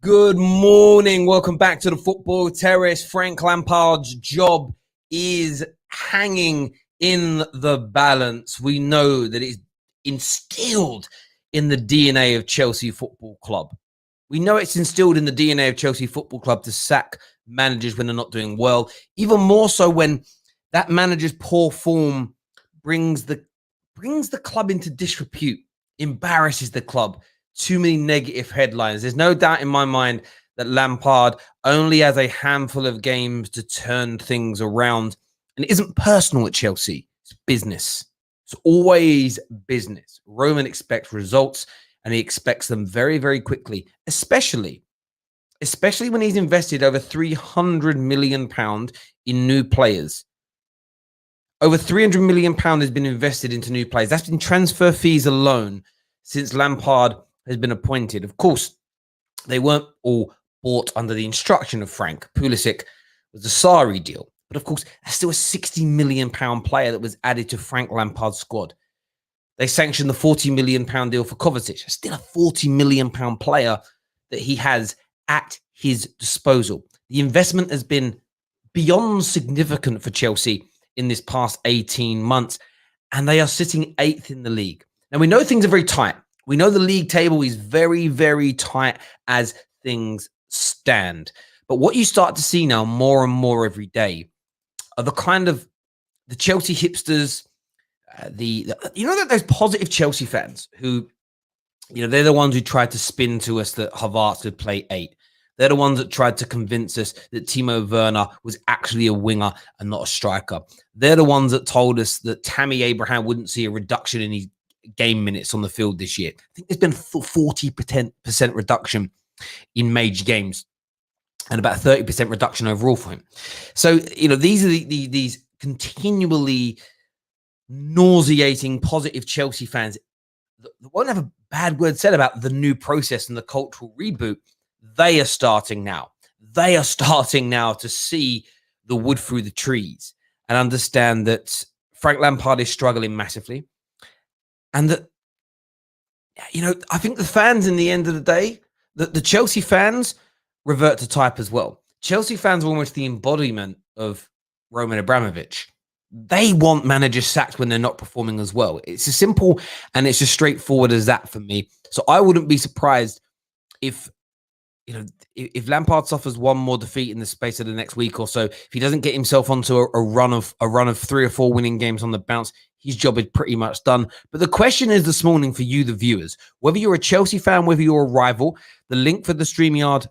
Good morning. Welcome back to the Football Terrace. Frank Lampard's job is hanging in the balance. We know that it's instilled in the DNA of Chelsea Football Club. We know it's instilled in the DNA of Chelsea Football Club to sack managers when they're not doing well, even more so when that manager's poor form brings the club into disrepute, embarrasses the club. Too many negative headlines. There's no doubt in my mind that Lampard only has a handful of games to turn things around. And it isn't personal at Chelsea. It's business. It's always business. Roman expects results, and he expects them very, very quickly, especially when he's invested over £300 million in new players. Over £300 million has been invested into new players. That's been transfer fees alone since Lampard has been appointed. Of course, they weren't all bought under the instruction of Frank. Pulisic was a Sarri deal. But of course, that's still a £60 million player that was added to Frank Lampard's squad. They sanctioned the £40 million deal for Kovacic. Still a £40 million player that he has at his disposal. The investment has been beyond significant for Chelsea in this past 18 months, and they are sitting 8th in the league. Now, we know things are very tight. We know the league table is very, very tight as things stand. But what you start to see now more and more every day are the kind of the Chelsea hipsters, that those positive Chelsea fans who, they're the ones who tried to spin to us that Havertz could play 8. They're the ones that tried to convince us that Timo Werner was actually a winger and not a striker. They're the ones that told us that Tammy Abraham wouldn't see a reduction in his game minutes on the field this year. I think there's been 40% reduction in major games and about 30% reduction overall for him. So, these are these continually nauseating positive Chelsea fans that won't have a bad word said about the new process and the cultural reboot. They are starting now. They are starting now to see the wood through the trees and understand that Frank Lampard is struggling massively. And that, I think the fans, in the end of the day, the Chelsea fans revert to type as well. Chelsea fans are almost the embodiment of Roman Abramovich. They want managers sacked when they're not performing as well. It's as simple and it's as straightforward as that for me. So I wouldn't be surprised if Lampard suffers one more defeat in the space of the next week or so, if he doesn't get himself onto a run of 3 or 4 winning games on the bounce, his job is pretty much done. But the question is this morning for you, the viewers, whether you're a Chelsea fan, whether you're a rival, the link for the StreamYard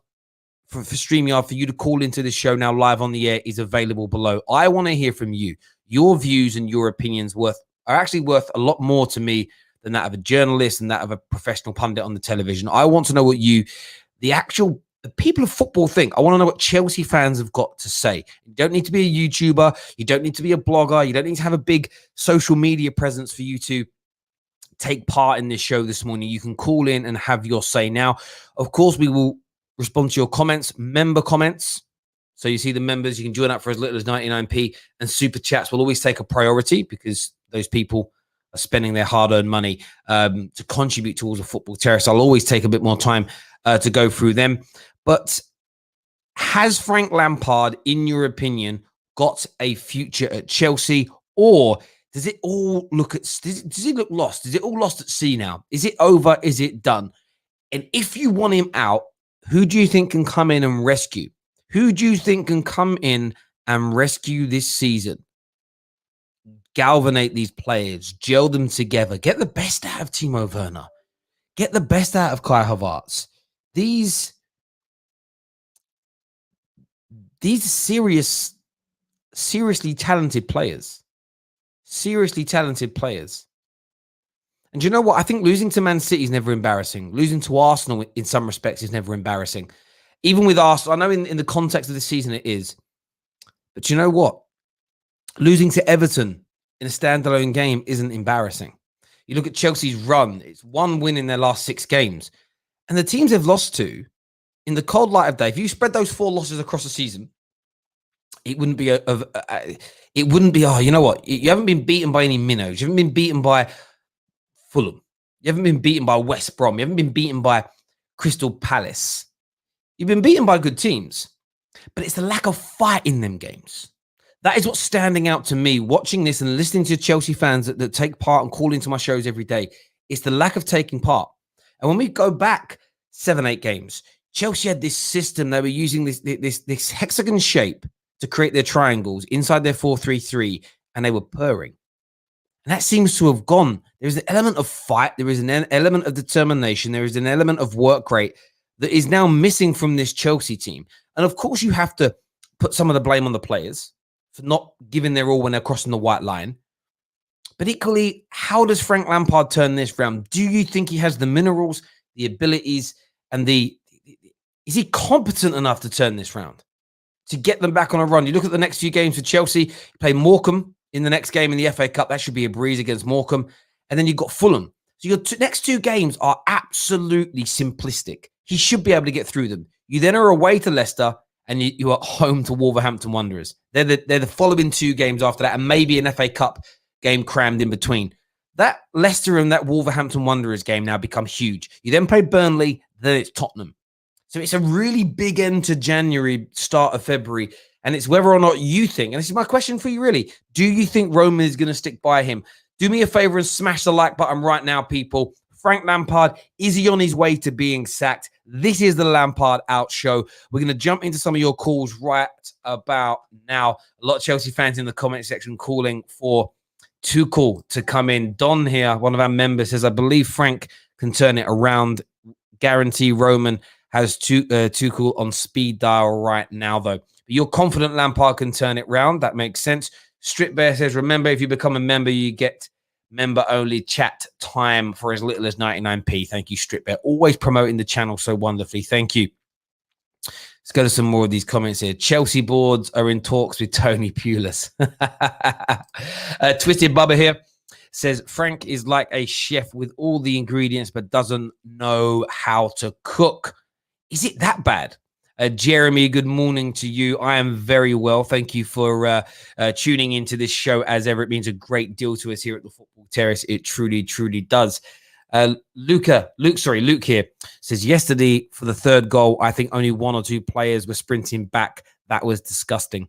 for StreamYard for you to call into this show now live on the air is available below. I want to hear from you. Your views and your opinions are actually worth a lot more to me than that of a journalist and that of a professional pundit on the television. I want to know what the people of football think. I want to know what Chelsea fans have got to say. You don't need to be a YouTuber. You don't need to be a blogger. You don't need to have a big social media presence for you to take part in this show this morning. You can call in and have your say. Now, of course, we will respond to your comments, member comments. So you see the members, you can join up for as little as 99p, and super chats will always take a priority because those people are spending their hard-earned money to contribute towards a Football Terrace. I'll always take a bit more time to go through them. But has Frank Lampard, in your opinion, got a future at Chelsea, or does it all does he look lost? Is it all lost at sea now? Is it over? Is it done? And if you want him out, who do you think can come in and rescue? Who do you think can come in and rescue this season? Galvanate these players, gel them together, get the best out of Timo Werner, get the best out of Kai Havertz. These seriously talented players. Seriously talented players. And do you know what? I think losing to Man City is never embarrassing. Losing to Arsenal in some respects is never embarrassing. Even with Arsenal, I know in the context of this season it is. But you know what? Losing to Everton in a standalone game isn't embarrassing. You look at Chelsea's run. It's 1 win in their last 6 games. And the teams they've lost to, in the cold light of day, if you spread those 4 losses across the season, it wouldn't be oh, you know what? You haven't been beaten by any minnows. You haven't been beaten by Fulham. You haven't been beaten by West Brom. You haven't been beaten by Crystal Palace. You've been beaten by good teams, but it's the lack of fight in them games. That is what's standing out to me watching this and listening to Chelsea fans that take part and call into my shows every day. It's the lack of taking part. And when we go back 7-8 games, Chelsea had this system. They were using this hexagon shape to create their triangles inside their 4-3-3, and they were purring. And that seems to have gone. There's an element of fight. There is an element of determination. There is an element of work rate that is now missing from this Chelsea team. And of course, you have to put some of the blame on the players for not giving their all when they're crossing the white line. But equally, how does Frank Lampard turn this round? Do you think he has the minerals, the abilities, and is he competent enough to turn this round? To get them back on a run? You look at the next few games for Chelsea, you play Morecambe in the next game in the FA Cup. That should be a breeze against Morecambe. And then you've got Fulham. So your next two games are absolutely simplistic. He should be able to get through them. You then are away to Leicester, and you are home to Wolverhampton Wanderers. They're the following two games after that, and maybe an FA Cup game crammed in between. That Leicester and that Wolverhampton Wanderers game now become huge. You then play Burnley, then it's Tottenham. So it's a really big end to January, start of February, and it's whether or not you think, and this is my question for you really, do you think Roman is going to stick by him? Do me a favor and smash the like button right now, people. Frank Lampard, is he on his way to being sacked? This is the Lampard Out Show. We're going to jump into some of your calls right about now. A lot of Chelsea fans in the comment section calling for Tuchel to come in. Don here, one of our members, says, I believe Frank can turn it around. Guarantee Roman has Tuchel on speed dial right now, though. But you're confident Lampard can turn it round. That makes sense. Strip Bear says, remember, if you become a member, you get member-only chat time for as little as 99p. Thank you, Strip Bear. Always promoting the channel so wonderfully. Thank you. Let's go to some more of these comments here. Chelsea boards are in talks with Tony Pulis. Twisted Bubba here says, Frank is like a chef with all the ingredients but doesn't know how to cook. Is it that bad? Jeremy, good morning to you. I am very well. Thank you for tuning into this show. As ever, it means a great deal to us here at the Football Terrace. It truly, truly does. Luke here says, yesterday for the third goal, I think only one or two players were sprinting back. That was disgusting.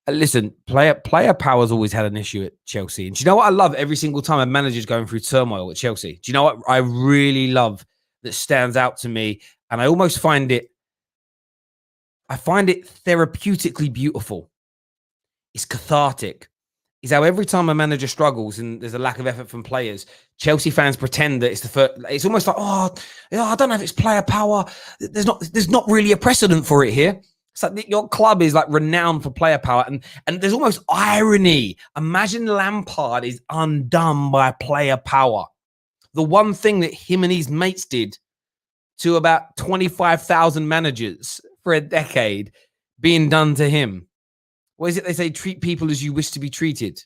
Listen, player power's always had an issue at Chelsea. And do you know what I love every single time a manager's going through turmoil at Chelsea? Do you know what I really love that stands out to me? And I almost find it therapeutically beautiful. It's cathartic. Is how every time a manager struggles and there's a lack of effort from players, Chelsea fans pretend that it's the first. It's almost like, I don't know if it's player power. There's not really a precedent for it here. It's like your club is like renowned for player power, and there's almost irony. Imagine Lampard is undone by player power. The one thing that him and his mates did to about 25,000 managers for a decade being done to him. What is it they say? Treat people as you wish to be treated.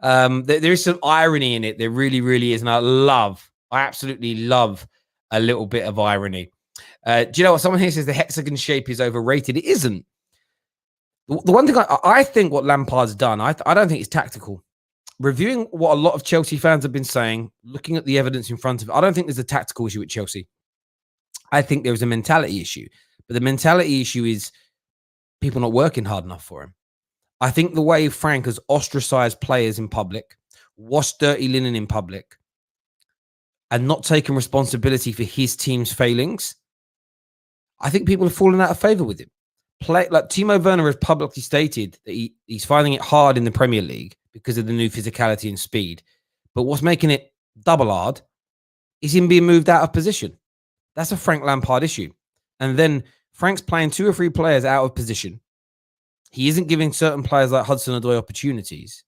There is some irony in it. There really, really is. And I absolutely love a little bit of irony. Do you know what? Someone here says the hexagon shape is overrated. It isn't. The one thing I think what Lampard's done, I don't think it's tactical. Reviewing what a lot of Chelsea fans have been saying, looking at the evidence in front of it, I don't think there's a tactical issue with Chelsea. I think there's a mentality issue. But the mentality issue is people not working hard enough for him. I think the way Frank has ostracized players in public, washed dirty linen in public, and not taken responsibility for his team's failings, I think people have fallen out of favor with him. Like Timo Werner has publicly stated that he's finding it hard in the Premier League because of the new physicality and speed. But what's making it double hard is him being moved out of position. That's a Frank Lampard issue. And then Frank's playing two or three players out of position. He isn't giving certain players like Hudson-Odoi opportunities.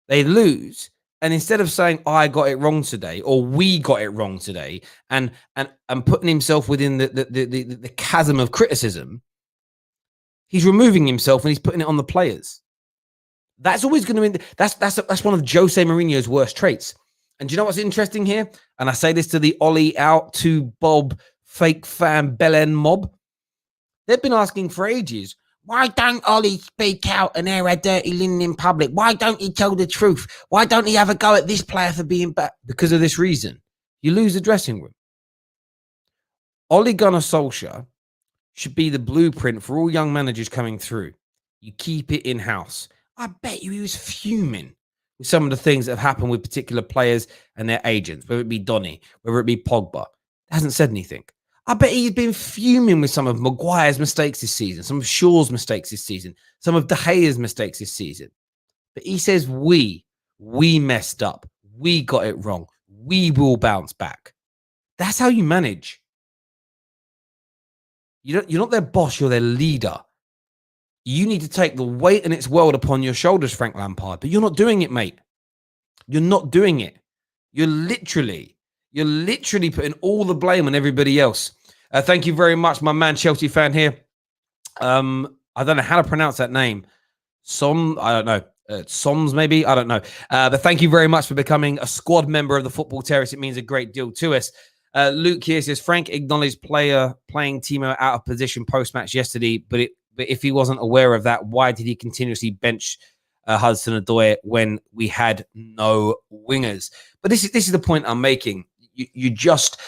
They lose. And instead of saying, I got it wrong today, or we got it wrong today, and putting himself within the chasm of criticism, he's removing himself and he's putting it on the players. That's always going to be, that's one of Jose Mourinho's worst traits. And do you know what's interesting here? And I say this to the Ollie out to Bob fake fan Belen mob. They've been asking for ages, why don't Ollie speak out and air our dirty linen in public? Why don't he tell the truth? Why don't he have a go at this player for being bad? Because of this reason. You lose the dressing room. Ole Gunnar Solskjaer should be the blueprint for all young managers coming through. You keep it in-house. I bet you he was fuming with some of the things that have happened with particular players and their agents, whether it be Donny, whether it be Pogba. Hasn't said anything. I bet he's been fuming with some of Maguire's mistakes this season, some of Shaw's mistakes this season, some of De Gea's mistakes this season. But he says we messed up. We got it wrong. We will bounce back. That's how you manage. You're not their boss, you're their leader. You need to take the weight and its world upon your shoulders, Frank Lampard. But you're not doing it, mate. You're not doing it. You're literally putting all the blame on everybody else. Thank you very much, my man, Chelsea fan here. I don't know how to pronounce that name. I don't know. Soms, maybe? I don't know. But thank you very much for becoming a squad member of the Football Terrace. It means a great deal to us. Luke here says, Frank acknowledged player playing Timo out of position post-match yesterday, but if he wasn't aware of that, why did he continuously bench Hudson-Odoi when we had no wingers? But this is the point I'm making. You just...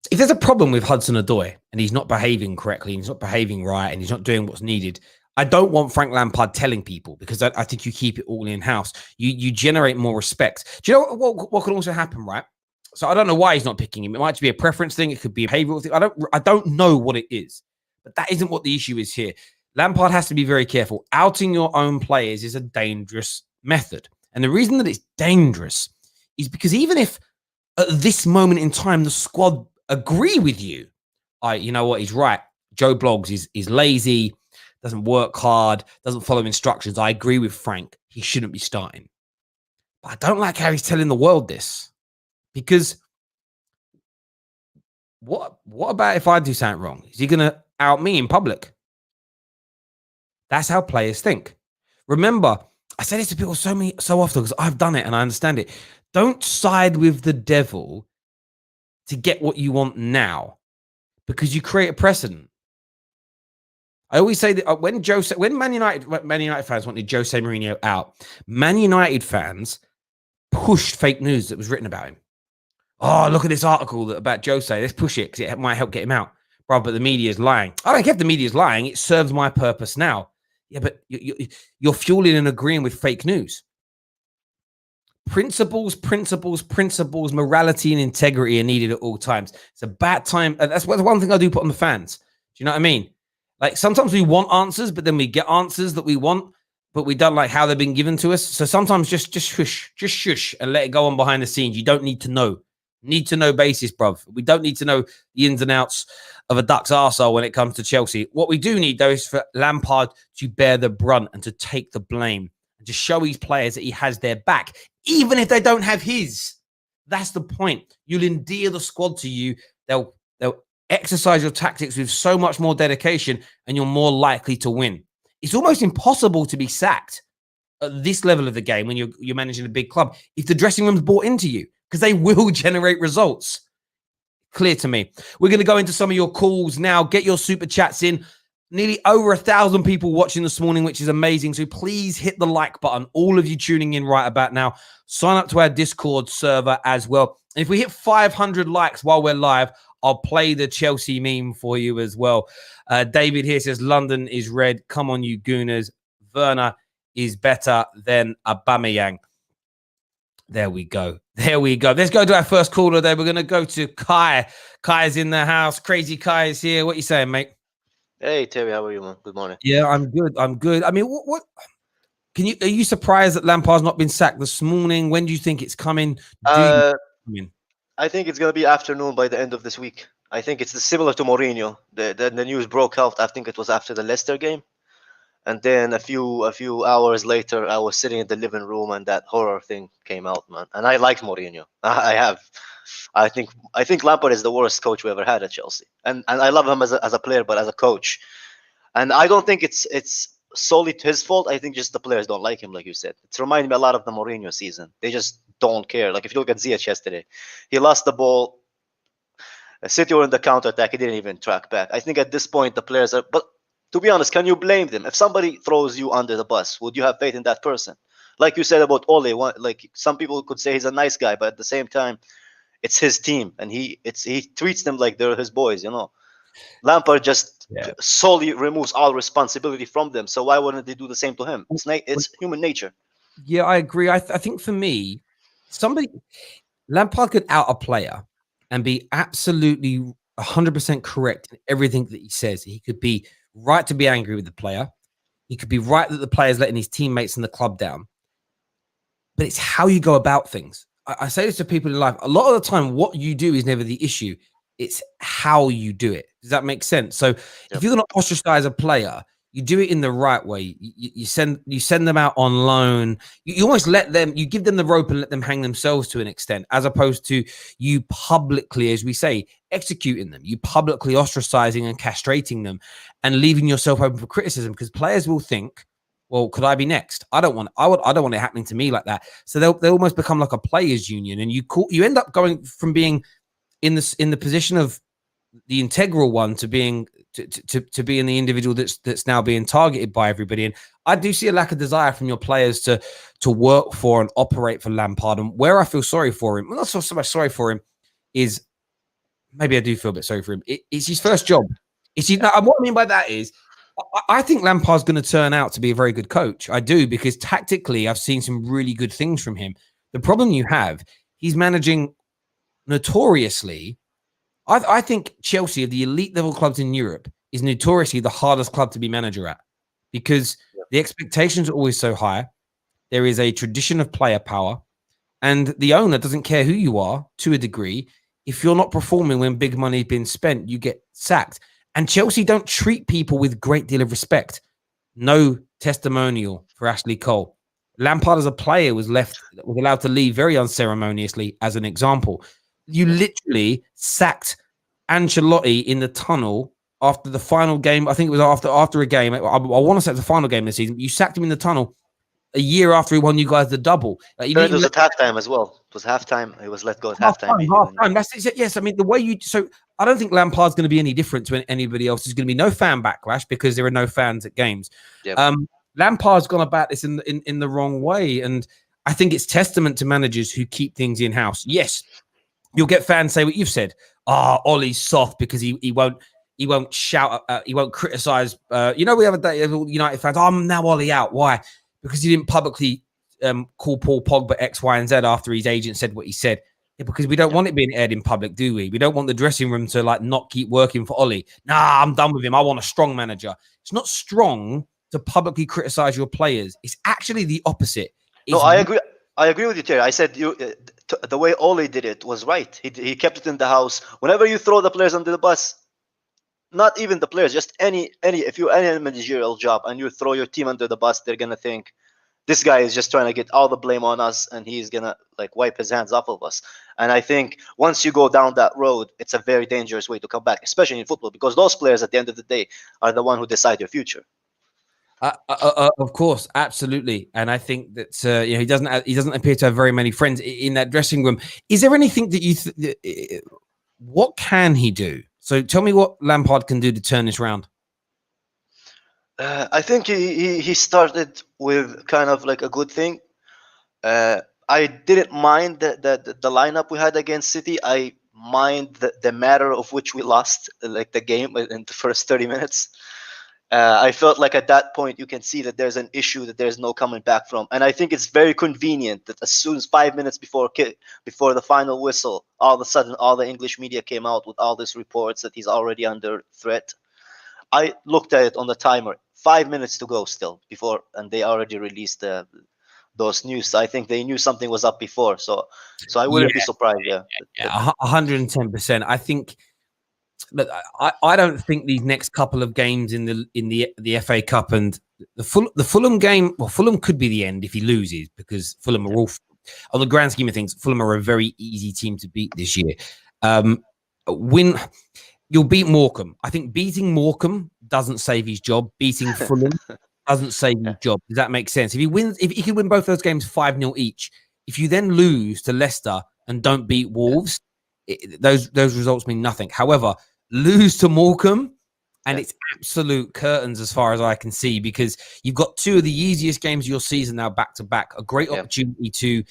If there's a problem with Hudson-Odoi and he's not behaving correctly, and he's not behaving right, and he's not doing what's needed, I don't want Frank Lampard telling people, because I think you keep it all in-house. You generate more respect. Do you know what can also happen, right? So I don't know why he's not picking him. It might be a preference thing. It could be a behavioral thing. I don't know what it is, but that isn't what the issue is here. Lampard has to be very careful. Outing your own players is a dangerous method. And the reason that it's dangerous is because even if at this moment in time, the squad agree with you, you know what, he's right. Joe Bloggs is lazy, doesn't work hard, doesn't follow instructions. I agree with Frank. He shouldn't be starting. But I don't like how he's telling the world this. Because what about if I do something wrong? Is he going to out me in public? That's how players think. Remember, I say this to people so often because I've done it and I understand it. Don't side with the devil to get what you want now, because you create a precedent. I always say that when Man United fans wanted Jose Mourinho out, Man United fans pushed fake news that was written about him. Oh, look at this article about Jose. Let's push it because it might help get him out. Bro, but the media is lying. I don't care if the media is lying. It serves my purpose now. Yeah, but you're fueling and agreeing with fake news. Principles, morality and integrity are needed at all times. It's a bad time. That's one thing I do put on the fans. Do you know what I mean? Like, sometimes we want answers, but then we get answers that we want, but we don't like how they've been given to us. So sometimes just shush and let it go on behind the scenes. You don't need to know. Need to know basis, bruv. We don't need to know the ins and outs of a duck's arsehole when it comes to Chelsea. What we do need, though, is for Lampard to bear the brunt and to take the blame and to show his players that he has their back, even if they don't have his. That's the point. You'll endear the squad to you. They'll exercise your tactics with so much more dedication, and you're more likely to win. It's almost impossible to be sacked at this level of the game when you're managing a big club if the dressing room's bought into you, because they will generate results. Clear to me. We're going to go into some of your calls now. Get your super chats in. Nearly over 1,000 people watching this morning, which is amazing. So please hit the like button. All of you tuning in right about now. Sign up to our Discord server as well. And if we hit 500 likes while we're live, I'll play the Chelsea meme for you as well. David here says, London is red. Come on, you gooners. Werner is better than Aubameyang. There we go. Let's go to our first caller there. We're going to go to Kai. Kai's in the house. Crazy Kai is here. What you saying, mate? Hey, Terry. How are you, man? Good morning. Yeah, I'm good. I mean, what are you surprised that Lampard's not been sacked this morning? When do you think it's coming? I think it's going to be afternoon by the end of this week. I think it's similar to Mourinho. The news broke out. I think it was after the Leicester game. And then a few hours later, I was sitting in the living room, and that horror thing came out, man. And I liked Mourinho. I think Lampard is the worst coach we ever had at Chelsea, and I love him as a player, but as a coach, and I don't think it's solely his fault. I think just the players don't like him, like you said. It's reminding me a lot of the Mourinho season. They just don't care. Like if you look at Ziyech yesterday, he lost the ball. City were in the counter attack. He didn't even track back. I think at this point the players are, but. To be honest, can you blame them? If somebody throws you under the bus, would you have faith in that person? Like you said about Ole, like some people could say he's a nice guy, but at the same time, it's his team, and he treats them like they're his boys, you know. Lampard just solely removes all responsibility from them. So why wouldn't they do the same to him? It's human nature. Yeah, I agree. I think for me, Lampard could out a player and be absolutely 100% correct in everything that he says. He could be right to be angry with the player. He could be right that the player's letting his teammates and the club down. But it's how you go about things. I say this to people in life. A lot of the time, what you do is never the issue. It's how you do it. Does that make sense? So if you're going to ostracize a player, you do it in the right way. You send them out on loan. You almost you give them the rope and let them hang themselves to an extent, as opposed to you publicly, as we say, executing them, you publicly ostracizing and castrating them and leaving yourself open for criticism, because players will think, well, could I be next? I don't want it happening to me like that. So they almost become like a players union, and you end up going from being in the position of the integral one to being to being the individual that's now being targeted by everybody. And I do see a lack of desire from your players to work for and operate for Lampard. And where I feel sorry for him, well, not so much sorry for him, is maybe I do feel a bit sorry for him. It's his first job. What I mean by that is, I think Lampard's going to turn out to be a very good coach. I do, because tactically, I've seen some really good things from him. The problem you have, he's managing notoriously. I think Chelsea, of the elite level clubs in Europe, is notoriously the hardest club to be manager at, because the expectations are always so high. There is a tradition of player power, and the owner doesn't care who you are to a degree. If you're not performing when big money has been spent, you get sacked. And Chelsea don't treat people with a great deal of respect. No testimonial for Ashley Cole. Lampard as a player was allowed to leave very unceremoniously, as an example. You literally sacked Ancelotti in the tunnel after the final game. I think it was after a game. I want to say it was the final game of the season. You sacked him in the tunnel a year after he won you guys the double. It was at halftime as well. It was halftime. He was let go at halftime. Halftime. That's it. Yes, I mean, the way so I don't think Lampard's going to be any different to anybody else. There's going to be no fan backlash because there are no fans at games. Yep. Lampard's gone about this in the wrong way, and I think it's testament to managers who keep things in house. Yes, you'll get fans say what you've said. Ollie's soft because he won't shout. He won't criticize. We have a day United fans. I'm now Ollie out. Why? Because he didn't publicly call Paul Pogba X, Y, and Z after his agent said what he said. Yeah, because we don't want it being aired in public, do we? We don't want the dressing room to not keep working for Ollie. Nah, I'm done with him. I want a strong manager. It's not strong to publicly criticize your players. It's actually the opposite. I agree. I agree with you, Terry. I said the way Ole did it was right. He kept it in the house. Whenever you throw the players under the bus, not even the players, just any if you're any managerial job and you throw your team under the bus, they're gonna think this guy is just trying to get all the blame on us, and he's gonna wipe his hands off of us. And I think once you go down that road, it's a very dangerous way to come back, especially in football, because those players at the end of the day are the one who decide your future. Of course, absolutely, and I think that he doesn't appear to have very many friends in that dressing room. Is there anything that what can he do? So tell me what Lampard can do to turn this round. I think he started with kind of a good thing. I didn't mind the lineup we had against City. I mind the matter of which we lost, the game in the first 30 minutes. I felt like at that point you can see that there's an issue that there's no coming back from, and I think it's very convenient that as soon as 5 minutes before the final whistle, all of a sudden all the English media came out with all these reports that he's already under threat. I looked at it on the timer, 5 minutes to go still before, and they already released those news. So I think they knew something was up before, so I wouldn't be surprised. Yeah, 110%. I think. But I don't think these next couple of games in the FA Cup and the Fulham game. Well, Fulham could be the end if he loses, because Fulham are all, on the grand scheme of things, Fulham are a very easy team to beat this year. You'll beat Morecambe. I think beating Morecambe doesn't save his job. Beating Fulham doesn't save his job. Does that make sense? If he can win both those games 5-0 each, if you then lose to Leicester and don't beat Wolves, those results mean nothing. However, lose to Morecambe, and it's absolute curtains as far as I can see, because you've got two of the easiest games of your season now back to back. A great opportunity to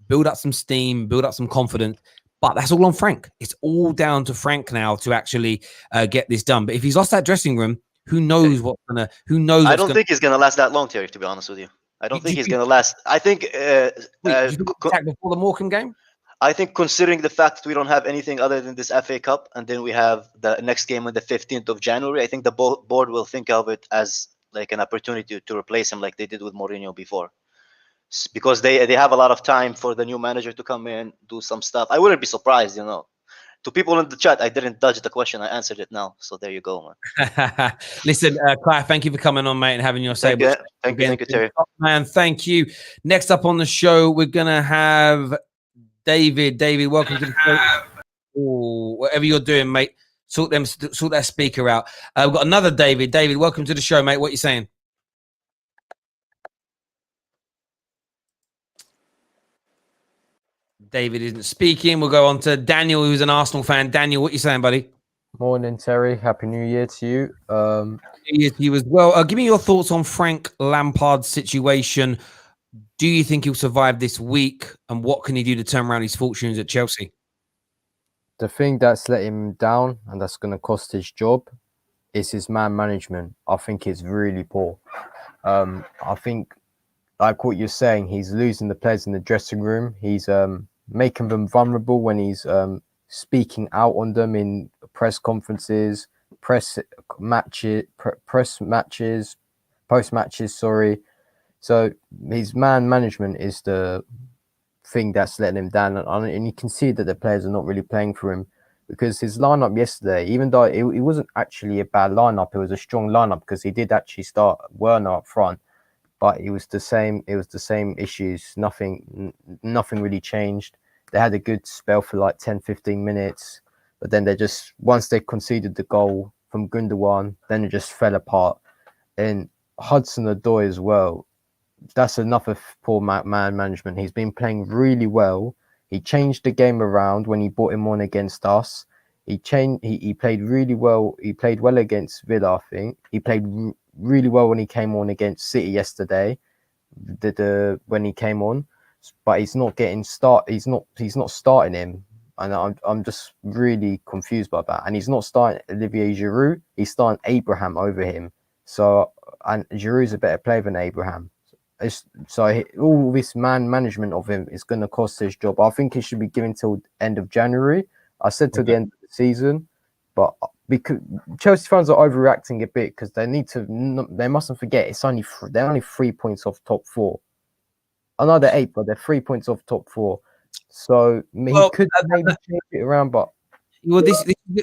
build up some steam, build up some confidence. But that's all on Frank. It's all down to Frank now to actually get this done. But if he's lost that dressing room, who knows what's gonna? Who knows? I don't think he's gonna last that long, Terry. To be honest with you, I don't think he's gonna last. I think. Wait, you attack before the Morecambe game? I think considering the fact that we don't have anything other than this FA Cup, and then we have the next game on the 15th of January, I think the board will think of it as like an opportunity to replace him, like they did with Mourinho before, because they have a lot of time for the new manager to come in, do some stuff. I wouldn't be surprised, To people in the chat, I didn't dodge the question. I answered it now. So there you go, man. Listen, Clive, thank you for coming on, mate, and having your say. Thank you, Terry. Man, thank you. Next up on the show, we're going to have David. David, welcome to the show. Ooh, whatever you're doing, mate, sort that speaker out. We've got another David. David, welcome to the show, mate. What are you saying? David isn't speaking. We'll go on to Daniel, who's an Arsenal fan. Daniel, what are you saying, buddy? Morning, Terry. Happy New Year to you. New Year to you as well. Give me your thoughts on Frank Lampard's situation. Do you think he'll survive this week? And what can he do to turn around his fortunes at Chelsea? The thing that's let him down and that's going to cost his job is his man management. I think it's really poor. I think, like what you're saying, he's losing the players in the dressing room. He's making them vulnerable when he's speaking out on them in press conferences, post matches. Sorry. So his man management is the thing that's letting him down, and you can see that the players are not really playing for him, because his lineup yesterday, even though it wasn't actually a bad lineup, it was a strong lineup because he did actually start Werner up front. But it was the same. It was the same issues. Nothing really changed. They had a good spell for like 10, 15 minutes, but then once they conceded the goal from Gundogan, then it just fell apart. And Hudson-Odoi as well. That's enough of poor man management. He's been playing really well. He changed the game around when he brought him on against us. He played really well. He played well against Villa, I think. He played really well when he came on against City yesterday. When he came on, but he's not getting start. He's not starting him, and I'm just really confused by that. And he's not starting Olivier Giroud. He's starting Abraham over him. So, and Giroud's a better player than Abraham. All this man management of him is going to cost his job. I think he should be given till end of January. I said till the end of the season, but because Chelsea fans are overreacting a bit, because they mustn't forget they're only 3 points off top 4. I know they're 8, but they're 3 points off top 4. So he could maybe change it around, but. Well,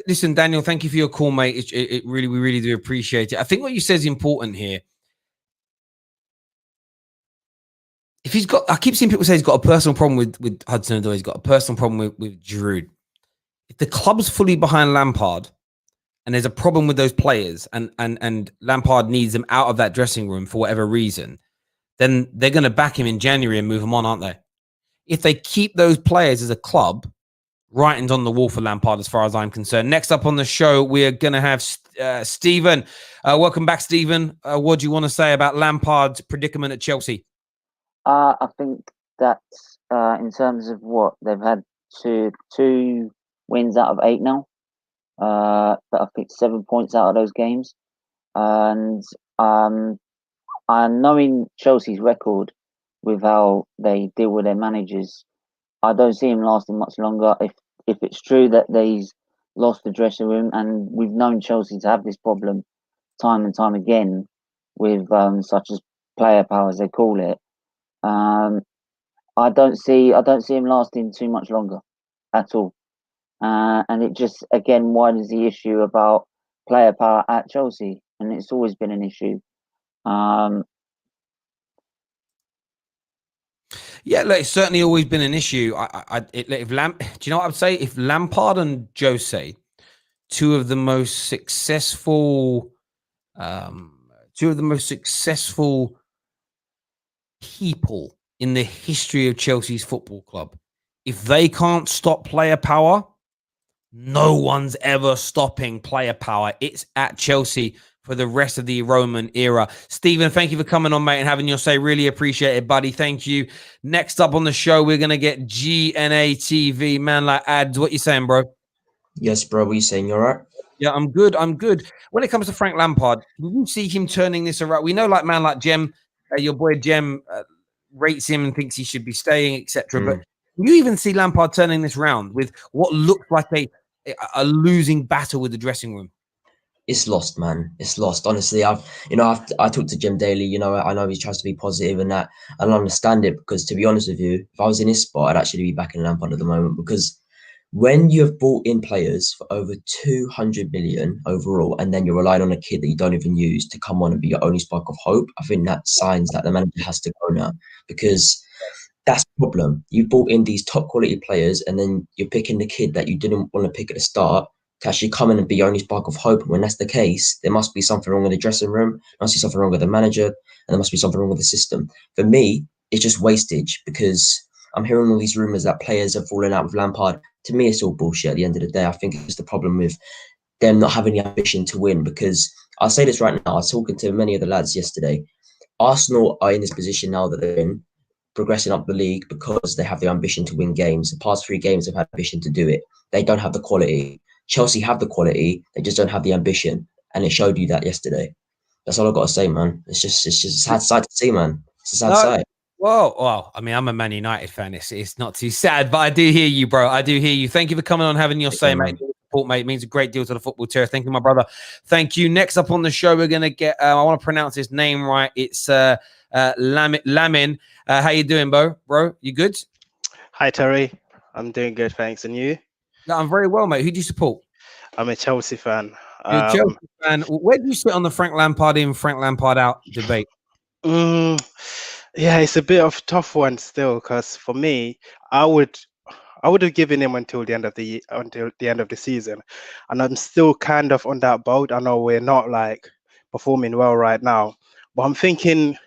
listen, Daniel, thank you for your call, mate. We really do appreciate it. I think what you said is important here. If he's got, I keep seeing people say he's got a personal problem with Hudson-Odoi. He's got a personal problem with Giroud. If the club's fully behind Lampard and there's a problem with those players and Lampard needs them out of that dressing room for whatever reason, then they're going to back him in January and move him on, aren't they? If they keep those players as a club, writing's on the wall for Lampard as far as I'm concerned. Next up on the show, we're going to have Stephen. Welcome back, Stephen. What do you want to say about Lampard's predicament at Chelsea? I think that in terms of what they've had two wins out of 8 now, but I picked 7 points out of those games, and knowing Chelsea's record with how they deal with their managers, I don't see him lasting much longer. If it's true that he's lost the dressing room, and we've known Chelsea to have this problem time and time again with such as player power, as they call it. I don't see him lasting too much longer at all, and it just again widens the issue about player power at Chelsea, and it's always been an issue. Yeah, look, it's certainly always been an issue. Do you know what I'd say? If Lampard and Jose, two of the most successful people in the history of Chelsea's football club, if they can't stop player power, no one's ever stopping player power. It's at Chelsea for the rest of the Roman era. Stephen, thank you for coming on, mate, and having your say. Really appreciate it, buddy. Thank you. Next up on the show, we're going to get GNA TV, man like ads. What you saying, bro? Yes, bro. What you saying? You all right? Yeah, I'm good. I'm good. When it comes to Frank Lampard, do you see him turning this around? We know, like, man like Jem, your boy Jem rates him and thinks he should be staying, etc. But do you even see Lampard turning this round with what looks like a losing battle with the dressing room? It's lost, man. It's lost. Honestly, I talk to Jim daily. You know, I know he tries to be positive and that, and I understand it because, to be honest with you, if I was in his spot, I'd actually be backing Lampard at the moment, because when you have brought in players for over 200 million overall, and then you're relying on a kid that you don't even use to come on and be your only spark of hope, I think that signs that the manager has to go now, because that's the problem. You brought in these top quality players, and then you're picking the kid that you didn't want to pick at the start to actually come in and be your only spark of hope. And when that's the case, there must be something wrong with the dressing room, there must be something wrong with the manager, and there must be something wrong with the system. For me, it's just wastage, because I'm hearing all these rumours that players are falling out with Lampard. To me, it's all bullshit at the end of the day. I think it's the problem with them not having the ambition to win, because I'll say this right now. I was talking to many of the lads yesterday. Arsenal are in this position now that they're in, progressing up the league, because they have the ambition to win games. The past 3 games have had ambition to do it. They don't have the quality. Chelsea have the quality. They just don't have the ambition. And it showed you that yesterday. That's all I've got to say, man. It's just a sad sight to see, man. It's a sad sight. Well, I mean, I'm a Man United fan. It's not too sad, but I do hear you, bro. I do hear you. Thank you for coming on, having your say, mate. Support, mate. It means a great deal to the football terror. Thank you, my brother. Thank you. Next up on the show, we're going to get, I want to pronounce his name right. It's Lamin. How you doing, bro? You good? Hi, Terry. I'm doing good, thanks. And you? No, I'm very well, mate. Who do you support? I'm a Chelsea fan. You're a Chelsea fan. Where do you sit on the Frank Lampard in, Frank Lampard out debate? Yeah, it's a bit of a tough one still, because for me, I would have given him until the end of the season, and I'm still kind of on that boat. I know we're not like performing well right now, but I'm thinking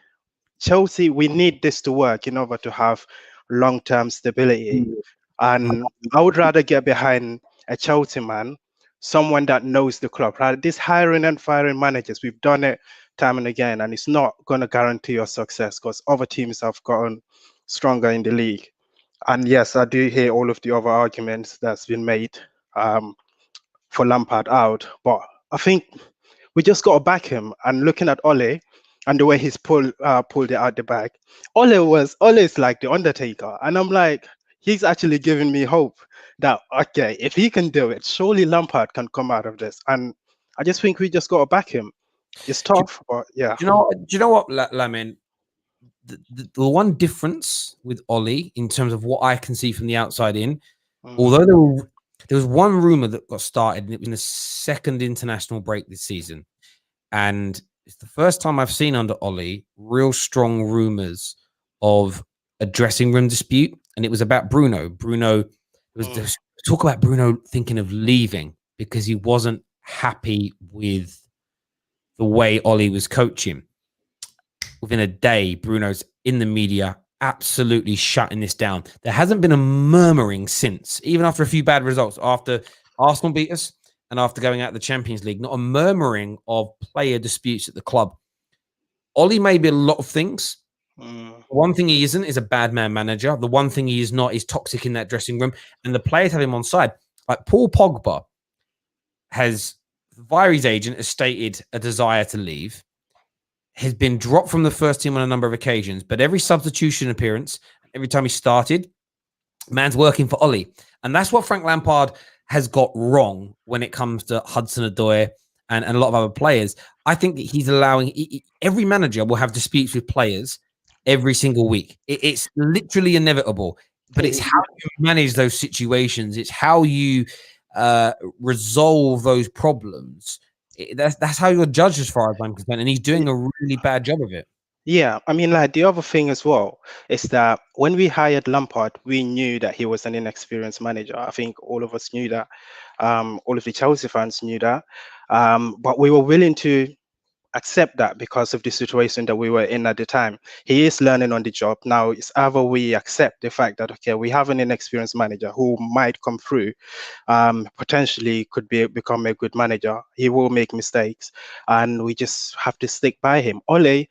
Chelsea, we need this to work in order to have long-term stability. And I would rather get behind a Chelsea man, someone that knows the club. Right? This hiring and firing managers, we've done it time and again, and it's not going to guarantee your success, because other teams have gotten stronger in the league. And yes, I do hear all of the other arguments that's been made for Lampard out, but I think we just got to back him. And looking at Ole and the way he's pulled it out the bag, Ole is like the Undertaker, and I'm like, he's actually giving me hope that, okay, if he can do it, surely Lampard can come out of this. And I just think we just got to back him. It's tough, but yeah. Do you know what, Lamin? The one difference with Ole, in terms of what I can see from the outside in, although there was one rumor that got started, and it was in the second international break this season, and it's the first time I've seen under Ole real strong rumors of a dressing room dispute, and it was about Bruno. There was talk about Bruno thinking of leaving because he wasn't happy with the way Ole was coaching. Within a day, Bruno's in the media absolutely shutting this down. There hasn't been a murmuring since, even after a few bad results, after Arsenal beat us and after going out of the Champions League, not a murmuring of player disputes at the club. Ole may be a lot of things. One thing he isn't is a bad man manager. The one thing he is not is toxic in that dressing room. And the players have him on side. Like Paul Pogba has, via his agent, has stated a desire to leave. Has been dropped from the first team on a number of occasions, but every substitution appearance, every time he started, man's working for Ole. And that's what Frank Lampard has got wrong when it comes to Hudson-Odoi and a lot of other players. I think that he's allowing every manager will have disputes with players every single week. It's literally inevitable, but it's how you manage those situations. It's how you resolve those problems. That's how you're judged, as far as I'm concerned, and he's doing a really bad job of it. Yeah, I mean, like, the other thing as well is that when we hired Lampard, we knew that he was an inexperienced manager. I think all of us knew that. All of the Chelsea fans knew that. But we were willing to accept that because of the situation that we were in at the time. He is learning on the job. Now it's either we accept the fact that, okay, we have an inexperienced manager who might come through, potentially could become a good manager. He will make mistakes and we just have to stick by him. Ole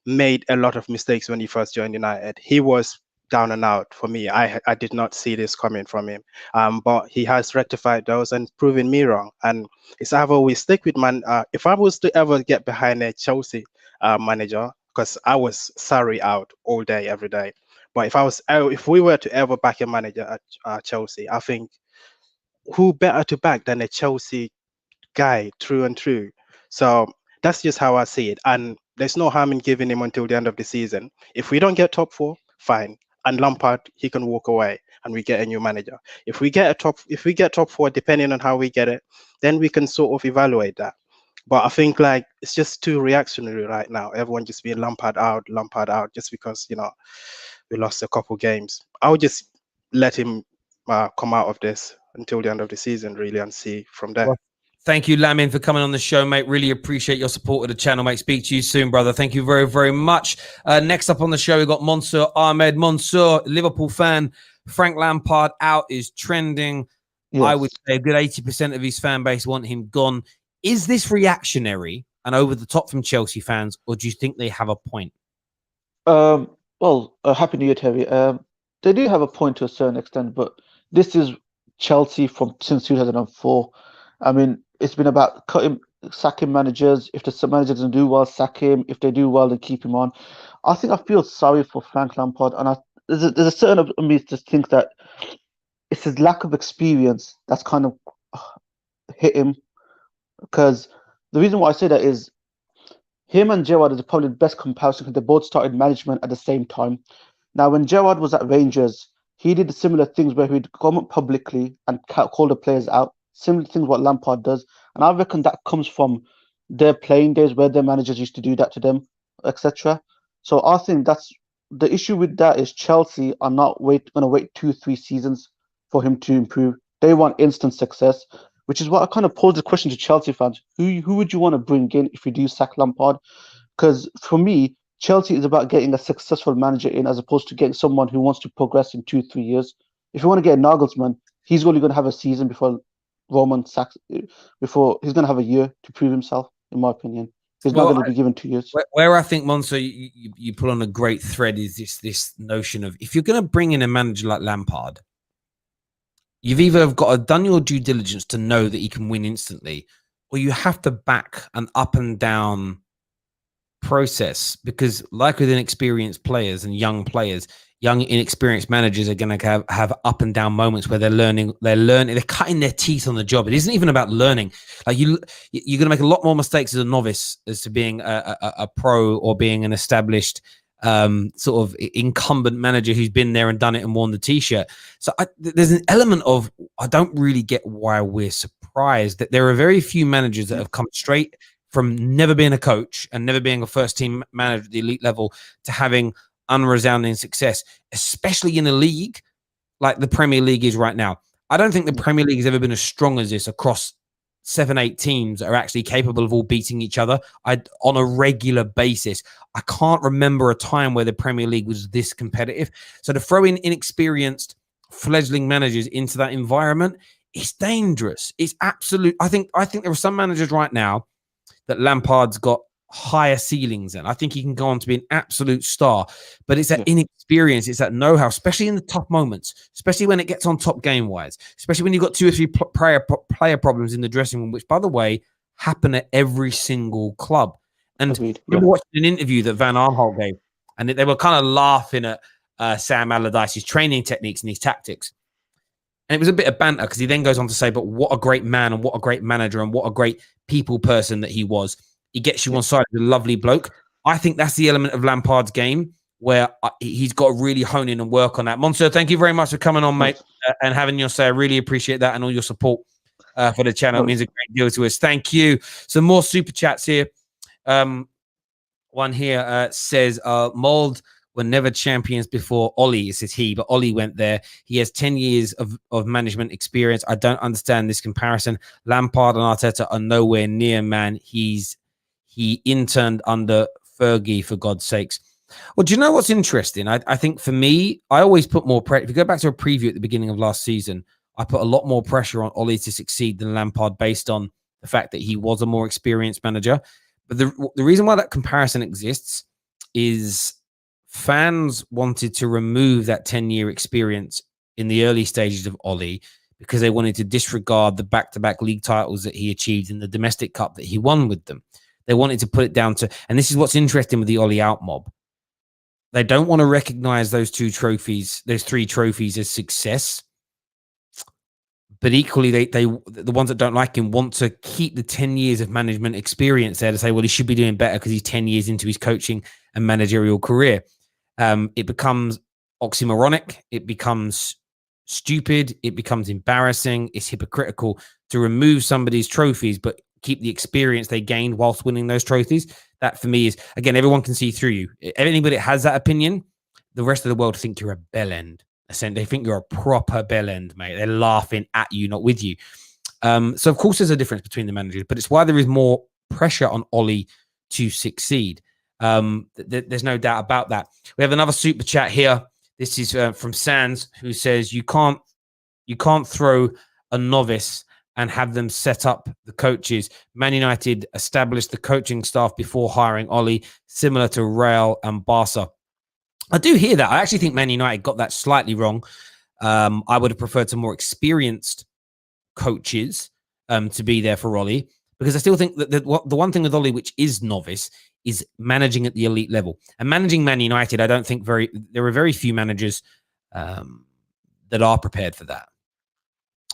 made a lot of mistakes when he first joined United. He was down and out for me. I did not see this coming from him, but he has rectified those and proven me wrong. And it's either we stick with if I was to ever get behind a Chelsea manager, because I was sorry out all day every day, but if we were to ever back a manager at Chelsea, I think who better to back than a Chelsea guy through and through. So that's just how I see it, and there's no harm in giving him until the end of the season. If we don't get top 4, fine. And Lampard, he can walk away and we get a new manager. If we get top 4, depending on how we get it, then we can sort of evaluate that. But I think like it's just too reactionary right now. Everyone just being Lampard out, just because, you know, we lost a couple games. I would just let him come out of this until the end of the season, really, and see from there. Well, thank you, Lamin, for coming on the show, mate. Really appreciate your support of the channel, mate. Speak to you soon, brother. Thank you very, very much. Next up on the show, we've got Mansour Ahmed. Mansour, Liverpool fan. Frank Lampard out is trending. Yes. I would say a good 80% of his fan base want him gone. Is this reactionary and over the top from Chelsea fans, or do you think they have a point? Well, Happy New Year, Terry. They do have a point to a certain extent, but this is Chelsea since 2004. I mean, it's been about sacking managers. If the manager doesn't do well, sack him. If they do well, then keep him on. I feel sorry for Frank Lampard, and there's a certain of me just think that it's his lack of experience that's kind of hit him. Because the reason why I say that is him and Gerrard is probably the best comparison because they both started management at the same time. Now, when Gerrard was at Rangers, he did similar things where he'd come up publicly and call the players out. Similar things what Lampard does. And I reckon that comes from their playing days where their managers used to do that to them, etc. So I think that's the issue with that is Chelsea are not going to wait 2-3 seasons for him to improve. They want instant success, which is what I kind of posed the question to Chelsea fans. Who would you want to bring in if you do sack Lampard? Because for me, Chelsea is about getting a successful manager in as opposed to getting someone who wants to progress in 2-3 years. If you want to get Nagelsmann, he's only going to have a season before Roman sacks, before he's going to have a year to prove himself, in my opinion. He's not going to be given 2 years. Where I think, Monso, you pull on a great thread is this notion of if you're going to bring in a manager like Lampard, you've either got to done your due diligence to know that he can win instantly, or you have to back an up and down process, because like with inexperienced players and young players, young inexperienced managers are going to have up and down moments where they're cutting their teeth on the job. It isn't even about learning. Like you're going to make a lot more mistakes as a novice as to being a pro or being an established sort of incumbent manager who's been there and done it and worn the t-shirt. So there's an element of I don't really get why we're surprised that there are very few managers that have come straight from never being a coach and never being a first team manager at the elite level to having unresounding success, especially in a league like the Premier League is right now. I don't think the Premier League has ever been as strong as this across 7-8 teams that are actually capable of all beating each other on a regular basis. I can't remember a time where the Premier League was this competitive. So to throw in inexperienced fledgling managers into that environment, it's dangerous. It's absolute. I think there are some managers right now that Lampard's got higher ceilings in. I think he can go on to be an absolute star, but it's that inexperience, it's that know-how, especially in the tough moments, especially when it gets on top game-wise, especially when you've got 2 or 3 player problems in the dressing room, which, by the way, happen at every single club. And I remember watching an interview that Van Aanholt gave, and they were kind of laughing at Sam Allardyce's training techniques and his tactics. And it was a bit of banter because he then goes on to say, but what a great man and what a great manager and what a great people person that he was. He gets you on side with a lovely bloke. I think that's the element of Lampard's game where he's got to really hone in and work on that. Monsieur, thank you very much for coming on, mate, and having your say. I really appreciate that and all your support for the channel. It means a great deal to us. Thank you. Some more super chats here. One here says, Mold were never champions before Ollie. It says he, but Ollie went there. He has 10 years of management experience. I don't understand this comparison. Lampard and Arteta are nowhere near, man. He's he interned under Fergie, for God's sakes. Well, do you know what's interesting? I think for me, I always put more pressure. If you go back to a preview at the beginning of last season, I put a lot more pressure on Ollie to succeed than Lampard based on the fact that he was a more experienced manager. But the reason why that comparison exists is fans wanted to remove that 10-year experience in the early stages of Ollie because they wanted to disregard the back-to-back league titles that he achieved in the domestic cup that he won with them. They wanted to put it down to, and this is what's interesting with the Ollie out mob. They don't want to recognize those three trophies as success. But equally, the ones that don't like him want to keep the 10 years of management experience there to say, well, he should be doing better because he's 10 years into his coaching and managerial career. It becomes oxymoronic. It becomes stupid. It becomes embarrassing. It's hypocritical to remove somebody's trophies, but keep the experience they gained whilst winning those trophies. That for me is, again, everyone can see through you. Anybody that has that opinion, the rest of the world think you're a bellend. They think you're a proper bellend, mate. They're laughing at you, not with you. So, of course, there's a difference between the managers, but it's why there is more pressure on Ollie to succeed. There's no doubt about that. We have another super chat here. This is from Sands, who says, you can't throw a novice and have them set up the coaches. Man United established the coaching staff before hiring Ollie, similar to Real and Barca. I do hear that. I actually think Man United got that slightly wrong. I would have preferred some more experienced coaches to be there for Ollie, because I still think that the one thing with Ollie, which is novice, is managing at the elite level. And managing Man United, I don't think there are very few managers that are prepared for that.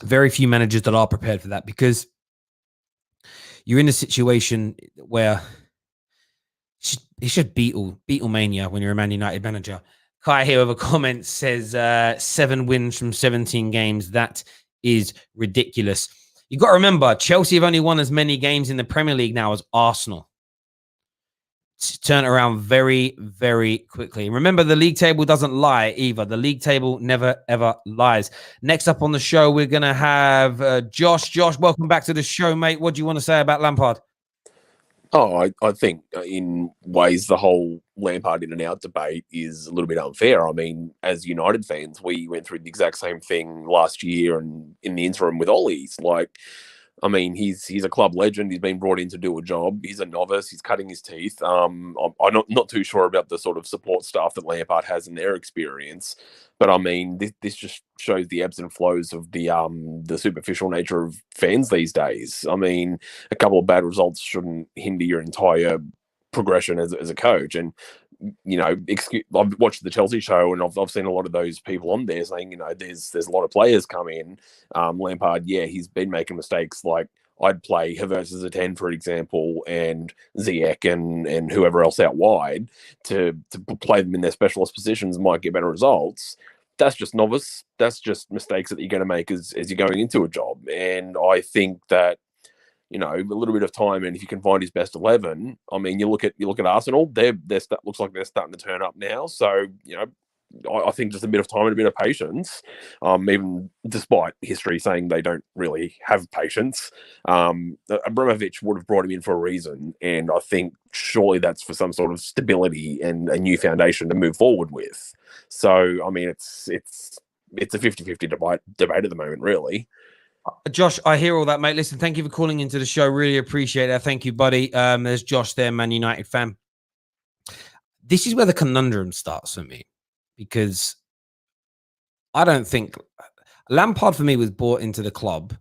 Very few managers that are prepared for that, because you're in a situation where it's just Beatlemania when you're a Man United manager. Kai here with a comment says 7 wins from 17 games. That is ridiculous. You've got to remember, Chelsea have only won as many games in the Premier League now as Arsenal. Turn it around very, very quickly. Remember, the league table doesn't lie either. The league table never, ever lies. Next up on the show, we're going to have Josh. Josh, welcome back to the show, mate. What do you want to say about Lampard? Oh, I think in ways the whole Lampard in and out debate is a little bit unfair. I mean, as United fans, we went through the exact same thing last year and in the interim with Ollie's. Like, I mean, he's a club legend. He's been brought in to do a job. He's a novice. He's cutting his teeth. I'm not too sure about the sort of support staff that Lampard has in their experience. But I mean, this just shows the ebbs and flows of the superficial nature of fans these days. I mean, a couple of bad results shouldn't hinder your entire progression as a coach. And you know, I've watched the Chelsea show and I've seen a lot of those people on there saying, you know, there's a lot of players come in. Lampard, yeah, he's been making mistakes. Like, I'd play Havertz as a 10, for example, and Ziyech and whoever else out wide to play them in their specialist positions might get better results. That's just novice. That's just mistakes that you're going to make as you're going into a job. And I think that, you know, a little bit of time, and if you can find his best 11, I mean, you look at Arsenal, looks like they're starting to turn up now. So, you know, I think just a bit of time and a bit of patience, even despite history saying they don't really have patience. Abramovich would have brought him in for a reason, and I think surely that's for some sort of stability and a new foundation to move forward with. So, I mean, it's a 50-50 debate at the moment, really. Josh, I hear all that, mate. Listen, thank you for calling into the show. Really appreciate it. Thank you, buddy. There's Josh there, Man United fan. This is where the conundrum starts for me, because I don't think Lampard, for me, was brought into the club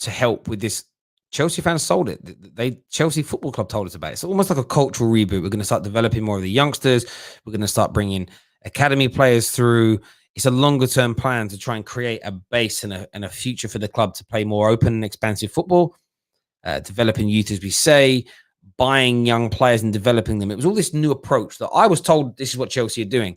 to help with this. Chelsea fans sold it. Chelsea Football Club told us about it. It's almost like a cultural reboot. We're going to start developing more of the youngsters. We're going to start bringing academy players through. It's a longer-term plan to try and create a base and a future for the club to play more open and expansive football, developing youth, as we say, buying young players and developing them. It was all this new approach that I was told this is what Chelsea are doing.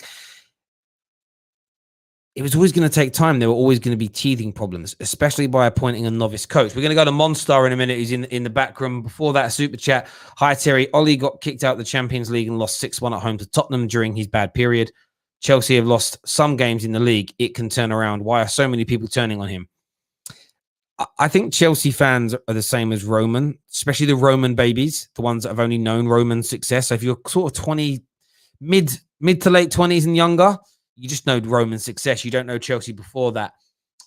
It was always going to take time. There were always going to be teething problems, especially by appointing a novice coach. We're going to go to Monstar in a minute. He's in the back room. Before that, super chat. Hi, Terry. Ollie got kicked out of the Champions League and lost 6-1 at home to Tottenham during his bad period. Chelsea have lost some games in the league. It can turn around. Why are so many people turning on him? I think Chelsea fans are the same as Roman, especially the Roman babies, the ones that have only known Roman success. So if you're sort of 20, mid to late 20s and younger, you just know Roman success. You don't know Chelsea before that.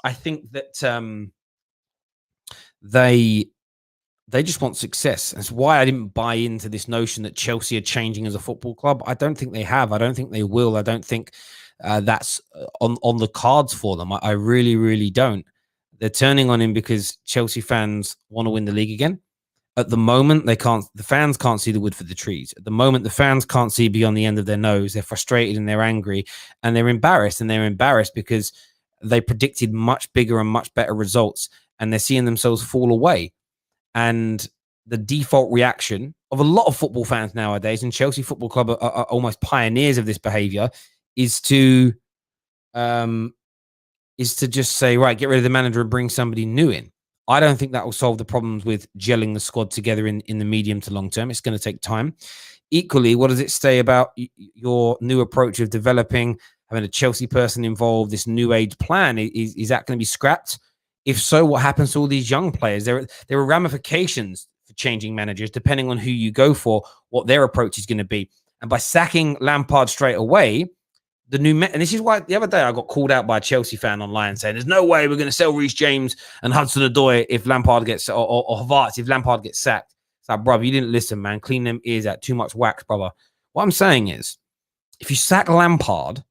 I think that they just want success. That's why I didn't buy into this notion that Chelsea are changing as a football club. I don't think they have. I don't think they will. I don't think that's on the cards for them. I really, really don't. They're turning on him because Chelsea fans want to win the league again. At the moment, they can't. The fans can't see the wood for the trees. At the moment, the fans can't see beyond the end of their nose. They're frustrated and they're angry and they're embarrassed. And they're embarrassed because they predicted much bigger and much better results, and they're seeing themselves fall away. And the default reaction of a lot of football fans nowadays, and Chelsea Football Club are almost pioneers of this behavior, is to just say, right, get rid of the manager and bring somebody new in. I don't think that will solve the problems with gelling the squad together in the medium to long term. It's going to take time. Equally, what does it say about your new approach of developing, having a Chelsea person involved, this new age plan? Is that going to be scrapped? If so, what happens to all these young players? There are ramifications for changing managers, depending on who you go for, what their approach is going to be. And by sacking Lampard straight away, and this is why the other day I got called out by a Chelsea fan online saying there's no way we're going to sell Reece James and Hudson-Odoi if Lampard gets, or Havertz if Lampard gets sacked. It's like, brother, you didn't listen, man. Clean them ears out. Too much wax, brother. What I'm saying is, if you sack Lampard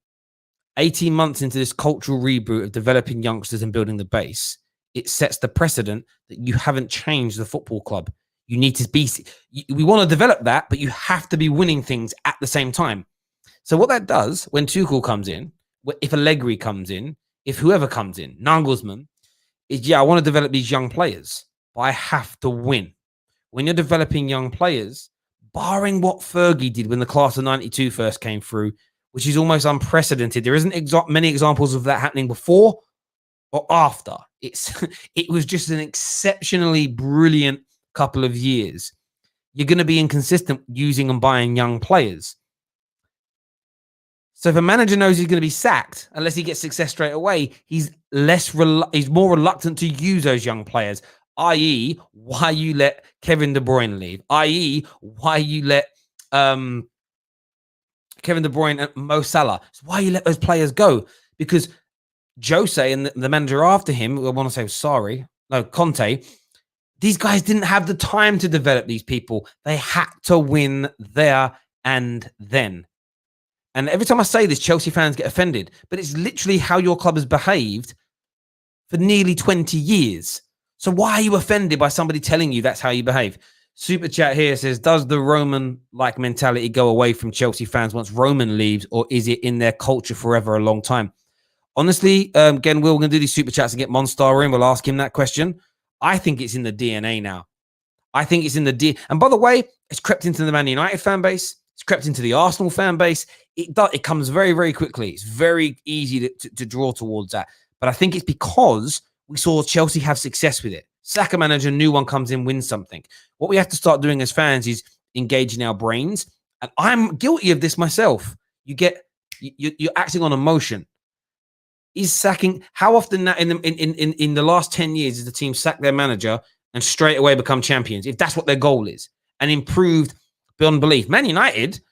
18 months into this cultural reboot of developing youngsters and building the base, it sets the precedent that you haven't changed the football club. You need to be, we want to develop that, but you have to be winning things at the same time. So what that does when Tuchel comes in, if Allegri comes in, if whoever comes in, Nagelsmann, is, I want to develop these young players, but I have to win. When you're developing young players, barring what Fergie did when the class of 92 first came through, which is almost unprecedented. There isn't many examples of that happening before or after. It was just an exceptionally brilliant couple of years. You're going to be inconsistent using and buying young players. So if a manager knows he's going to be sacked, unless he gets success straight away, he's more reluctant to use those young players, i.e. why you let Kevin De Bruyne leave, i.e. why you let Kevin De Bruyne and Mo Salah. So why you let those players go? Because Jose and the manager after him, I want to say, Conte, these guys didn't have the time to develop these people. They had to win there and then. And every time I say this, Chelsea fans get offended. But it's literally how your club has behaved for nearly 20 years. So why are you offended by somebody telling you that's how you behave? Super chat here says, does the Roman-like mentality go away from Chelsea fans once Roman leaves, or is it in their culture forever a long time? Honestly, again, we're going to do these super chats and get Monstar in. We'll ask him that question. I think it's in the DNA now. I think it's in the And by the way, it's crept into the Man United fan base. It's crept into the Arsenal fan base. It comes very, very quickly. It's very easy to draw towards that. But I think it's because we saw Chelsea have success with it. Sack a manager, new one comes in, wins something. What we have to start doing as fans is engaging our brains. And I'm guilty of this myself. You're acting on emotion. Is sacking, how often that in the last 10 years is the team sack their manager and straight away become champions, if that's what their goal is, and improved beyond belief? Man United,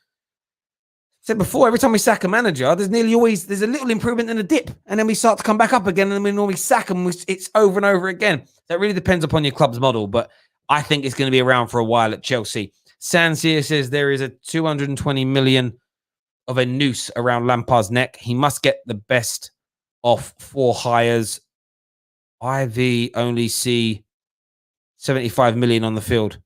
said before, every time we sack a manager, there's a little improvement and a dip, and then we start to come back up again, and then we normally sack them. It's over and over again. That really depends upon your club's model, but I think it's going to be around for a while at Chelsea. Sans here says there is a 220 million of a noose around Lampard's neck. He must get the best off 4 hires. IV only see 75 million on the field.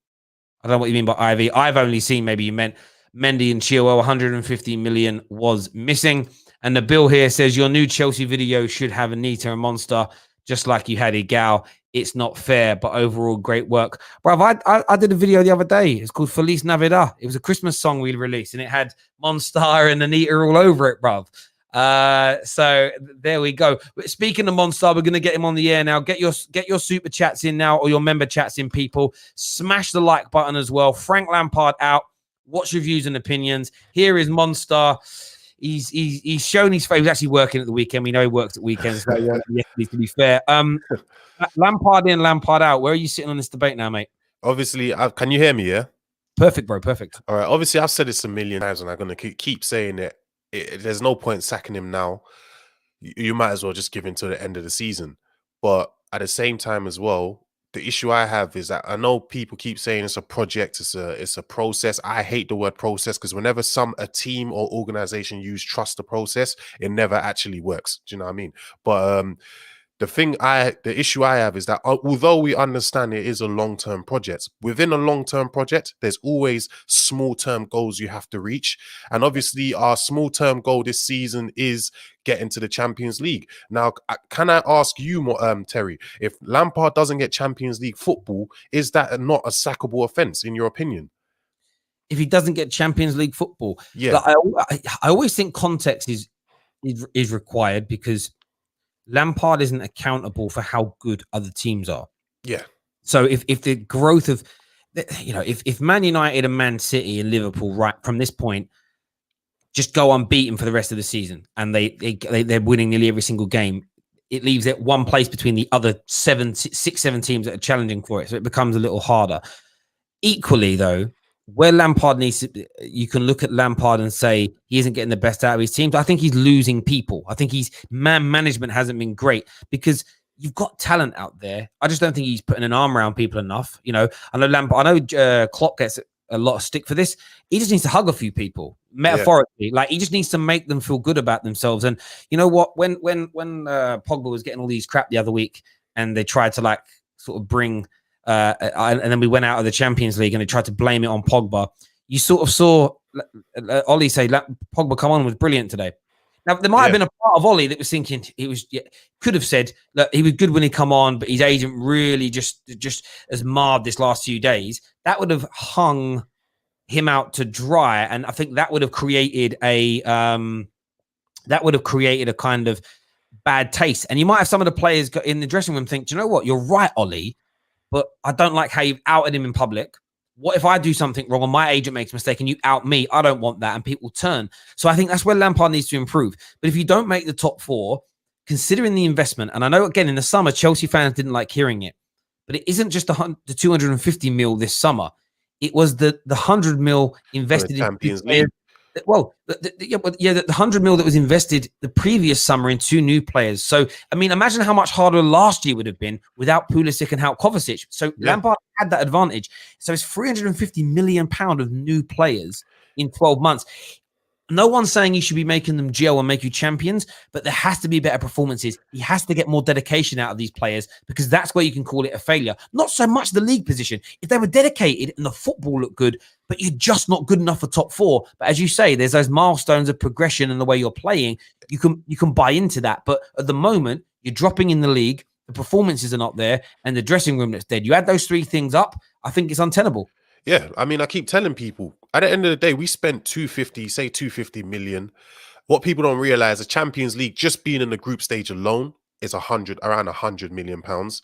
I don't know what you mean by IV. I've only seen, maybe you meant Mendy and Chilwell. 150 million was missing. And the bill here says your new Chelsea video should have Anita and Monster, just like you had Igal. It's not fair, but overall great work. Bruv, I did a video the other day. It's called Feliz Navidad. It was a Christmas song we released, and it had Monster and Anita all over it, bruv. So there we go. Speaking of Monster, we're going to get him on the air now. Get your super chats in now, or your member chats in, people. Smash the like button as well. Frank Lampard out. What's your views and opinions? Here is Monster. he's shown his face. He was actually working at the weekend. We know he works at weekends. So yesterday, to be fair. Lampard in, Lampard out. Where are you sitting on this debate now, mate? Obviously, can you hear me? Yeah. Perfect, bro. Perfect. All right. Obviously, I've said this a million times, and I'm going to keep saying it. There's no point sacking him now. You might as well just give him to the end of the season. But at the same time as well, the issue I have is that I know people keep saying it's a project, it's a process. I hate the word process because whenever a team or organization trust the process, it never actually works. Do you know what I mean? But the issue I have is that although we understand it is a long-term project, within a long-term project, there's always small-term goals you have to reach. And obviously our small-term goal this season is getting to the Champions League. Now, can I ask you, Terry, if Lampard doesn't get Champions League football, is that not a sackable offence in your opinion? If he doesn't get Champions League football, yeah, I always think context is required because Lampard isn't accountable for how good other teams are. Yeah. So if the growth of, if Man United and Man City and Liverpool right from this point just go unbeaten for the rest of the season and they're winning nearly every single game, it leaves it one place between the other 7 teams that are challenging for it. So it becomes a little harder. Equally, though, where Lampard needs to, you can look at Lampard and say he isn't getting the best out of his teams. I think he's losing people. I think man management hasn't been great because you've got talent out there. I just don't think he's putting an arm around people enough. I know Lampard. I know Klopp gets a lot of stick for this. He just needs to hug a few people, metaphorically. Like he just needs to make them feel good about themselves. And you know what? When Pogba was getting all these crap the other week, and they tried to sort of bring. And then we went out of the Champions League and they tried to blame it on Pogba. You sort of saw Ollie say, Pogba, come on, was brilliant today. Now, there might have been a part of Ollie that was thinking could have said that he was good when he come on, but his agent really just has marred this last few days. That would have hung him out to dry. And I think that would have created a kind of bad taste. And you might have some of the players in the dressing room think, do you know what? You're right, Ollie. But I don't like how you've outed him in public. What if I do something wrong and my agent makes a mistake and you out me? I don't want that. And people turn. So I think that's where Lampard needs to improve. But if you don't make the top 4, considering the investment, and I know, again, in the summer, Chelsea fans didn't like hearing it, but it isn't just the 250 mil this summer. It was the 100 mil invested in Champions League. Well, the 100 mil that was invested the previous summer in 2 new players. So, I mean, imagine how much harder last year would have been without Pulisic and Kovacic. So Lampard had that advantage. So it's 350 million pound of new players in 12 months. No one's saying you should be making them gel and make you champions, but there has to be better performances. He has to get more dedication out of these players because that's where you can call it a failure. Not so much the league position. If they were dedicated and the football looked good, but you're just not good enough for top 4. But as you say, there's those milestones of progression and the way you're playing. You can buy into that. But at the moment, you're dropping in the league. The performances are not there, and the dressing room that's dead. You add those 3 things up, I think it's untenable. Yeah, I mean, I keep telling people, at the end of the day, we spent 250 million. What people don't realize, the Champions League, just being in the group stage alone, is around 100 million pounds.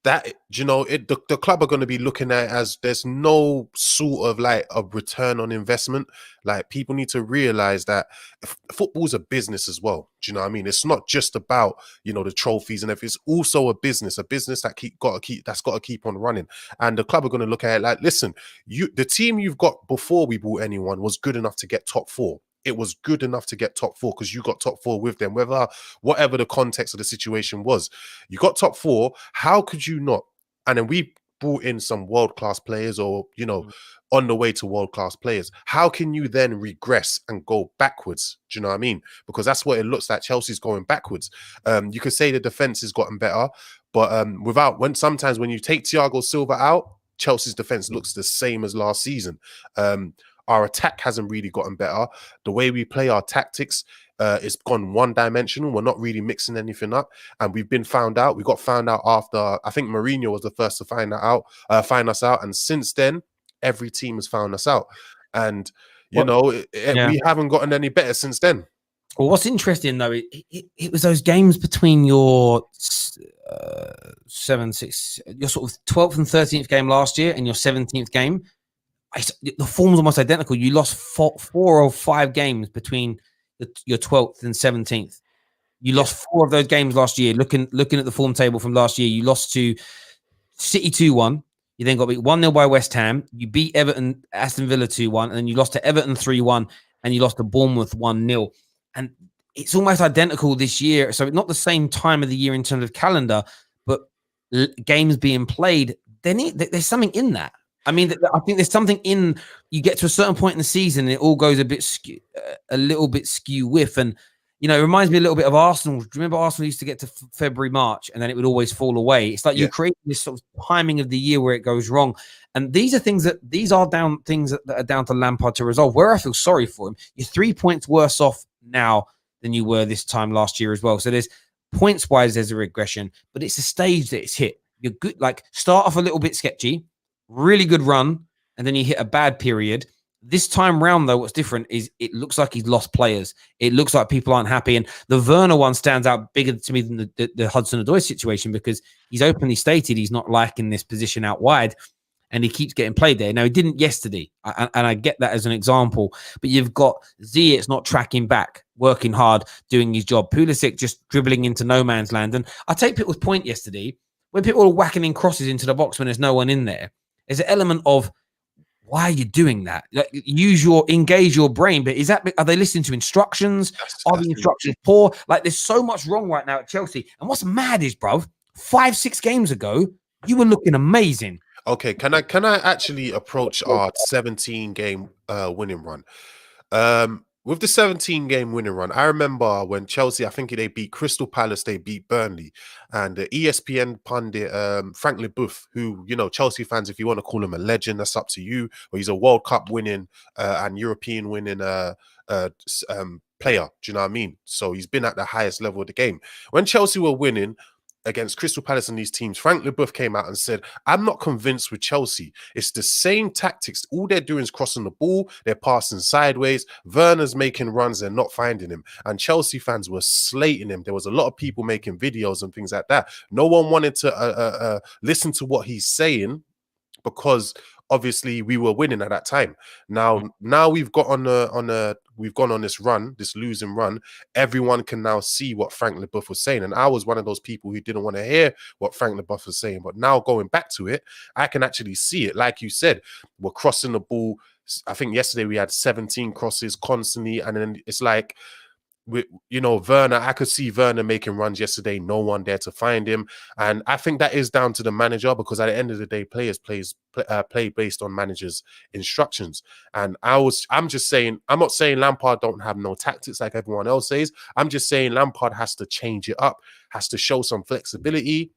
That, the club are going to be looking at it as there's no sort of a return on investment. Like, people need to realize that football's a business as well. Do you know what I mean? It's not just about, the trophies and everything. It's also a business that's got to keep on running. And the club are going to look at it like, listen, the team you've got before we bought anyone was good enough to get top 4. It was good enough to get top 4 because you got top 4 with them, whatever the context of the situation was. You got top 4. How could you not? And then we brought in some world-class players or, on the way to world-class players. How can you then regress and go backwards? Do you know what I mean? Because that's what it looks like. Chelsea's going backwards. You could say the defense has gotten better, but sometimes when you take Thiago Silva out, Chelsea's defense looks the same as last season. Our attack hasn't really gotten better. The way we play our tactics is gone one-dimensional. We're not really mixing anything up. And we've been found out. We got found out after, I think Mourinho was the first to find us out. And since then, every team has found us out. And, we haven't gotten any better since then. Well, what's interesting, though, it was those games between your 7-6, your sort of 12th and 13th game last year and your 17th game. The form's almost identical. You lost 4 or 5 games between your 12th and 17th. You lost 4 of those games last year. Looking at the form table from last year, you lost to City 2-1. You then got beat 1-0 by West Ham. You beat Aston Villa 2-1, and then you lost to Everton 3-1, and you lost to Bournemouth 1-0. And it's almost identical this year. So not the same time of the year in terms of calendar, but games being played. There's something in that. I mean, I think there's something in. You get to a certain point in the season, and it all goes a little bit skew with, and it reminds me a little bit of Arsenal. Do you remember Arsenal used to get to February, March, and then it would always fall away? It's like you're creating this sort of timing of the year where it goes wrong. And these are things that are down to Lampard to resolve. Where I feel sorry for him, you're 3 points worse off now than you were this time last year as well. So there's points wise, there's a regression, but it's a stage that it's hit. You're good, like start off a little bit sketchy, really good run, and then you hit a bad period. This time round, though, what's different is it looks like he's lost players. It looks like people aren't happy. And the Werner one stands out bigger to me than the Hudson-Odoi situation, because he's openly stated he's not liking this position out wide, and he keeps getting played there. Now, he didn't yesterday, and I get that as an example. But you've got Ziyech not tracking back, working hard, doing his job. Pulisic just dribbling into no man's land. And I take people's point yesterday, when people are whacking in crosses into the box when there's no one in there, there's an element of, why are you doing that? Like, engage your brain. But are they listening to instructions? Are the instructions poor? Like, there's so much wrong right now at Chelsea. And what's mad is, bruv, 5-6 games ago, you were looking amazing. Okay, can I actually approach our 17-game winning run? With the 17-game winning run, I remember when Chelsea, I think they beat Crystal Palace, they beat Burnley, and the ESPN pundit Frank Leboeuf, who, Chelsea fans, if you want to call him a legend, that's up to you. Or he's a World Cup winning and European winning player. Do you know what I mean? So he's been at the highest level of the game. When Chelsea were winning against Crystal Palace and these teams, Frank Leboeuf came out and said, I'm not convinced with Chelsea. It's the same tactics. All they're doing is crossing the ball. They're passing sideways. Werner's making runs. They're not finding him. And Chelsea fans were slating him. There was a lot of people making videos and things like that. No one wanted to listen to what he's saying, because obviously we were winning at that time. Now we've got we've gone on this run, this losing run. Everyone can now see what Frank Leboeuf was saying. And I was one of those people who didn't want to hear what Frank Leboeuf was saying. But now going back to it, I can actually see it. Like you said, we're crossing the ball. I think yesterday we had 17 crosses constantly. And then it's like, Werner, I could see Werner making runs yesterday, no one there to find him. And I think that is down to the manager, because at the end of the day, players play based on managers' instructions. And I'm just saying, I'm not saying Lampard don't have no tactics like everyone else says. I'm just saying Lampard has to change it up, has to show some flexibility,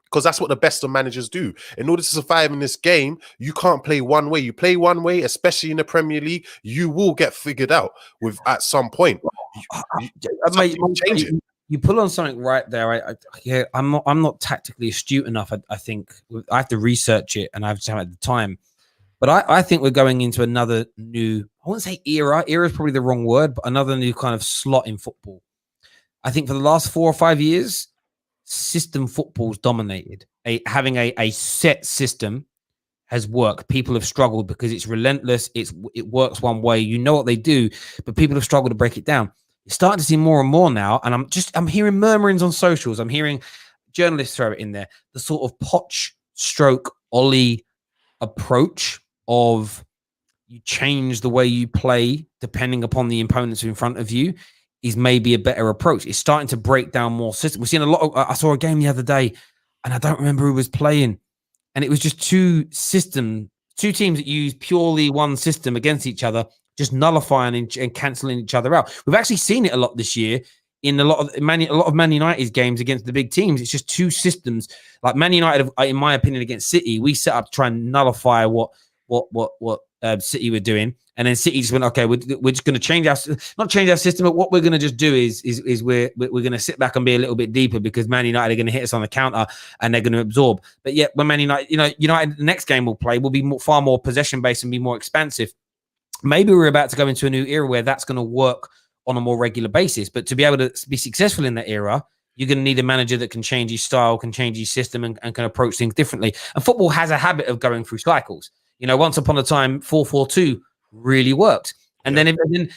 because that's what the best of managers do. In order to survive in this game, you can't play one way. You play one way, especially in the Premier League, you will get figured out at some point. You pull on something right there. I'm not tactically astute enough. I think I have to research it, and I just haven't had the time. But I think we're going into another new, I wouldn't say era. Era is probably the wrong word, but another new kind of slot in football. I think for the last 4 or 5 years, system football's dominated. Having a set system has worked. People have struggled because it's relentless. It works one way. You know what they do, but people have struggled to break it down. You're starting to see more and more now, and I'm hearing murmurings on socials. I'm hearing journalists throw it in there. The sort of Poch stroke Ollie approach of you change the way you play depending upon the opponents in front of you is maybe a better approach. It's starting to break down more systems. We're seeing a lot of, I saw a game the other day, and I don't remember who was playing, and it was just two teams that use purely one system against each other, just nullifying and cancelling each other out. We've actually seen it a lot this year in a lot of Man United's games against the big teams. It's just two systems. Like Man United, in my opinion, against City, we set up to try and nullify what City were doing, and then City just went, okay, we're just going to not change our system, but what we're going to just do is we're going to sit back and be a little bit deeper, because Man United are going to hit us on the counter and they're going to absorb. But yet when Man United, United the next game will be far more possession based and be more expansive. Maybe we're about to go into a new era where that's going to work on a more regular basis. But to be able to be successful in that era, you're going to need a manager that can change his style, can change his system, and can approach things differently. And football has a habit of going through cycles. Once upon a time, 4-4-2 really worked. And then,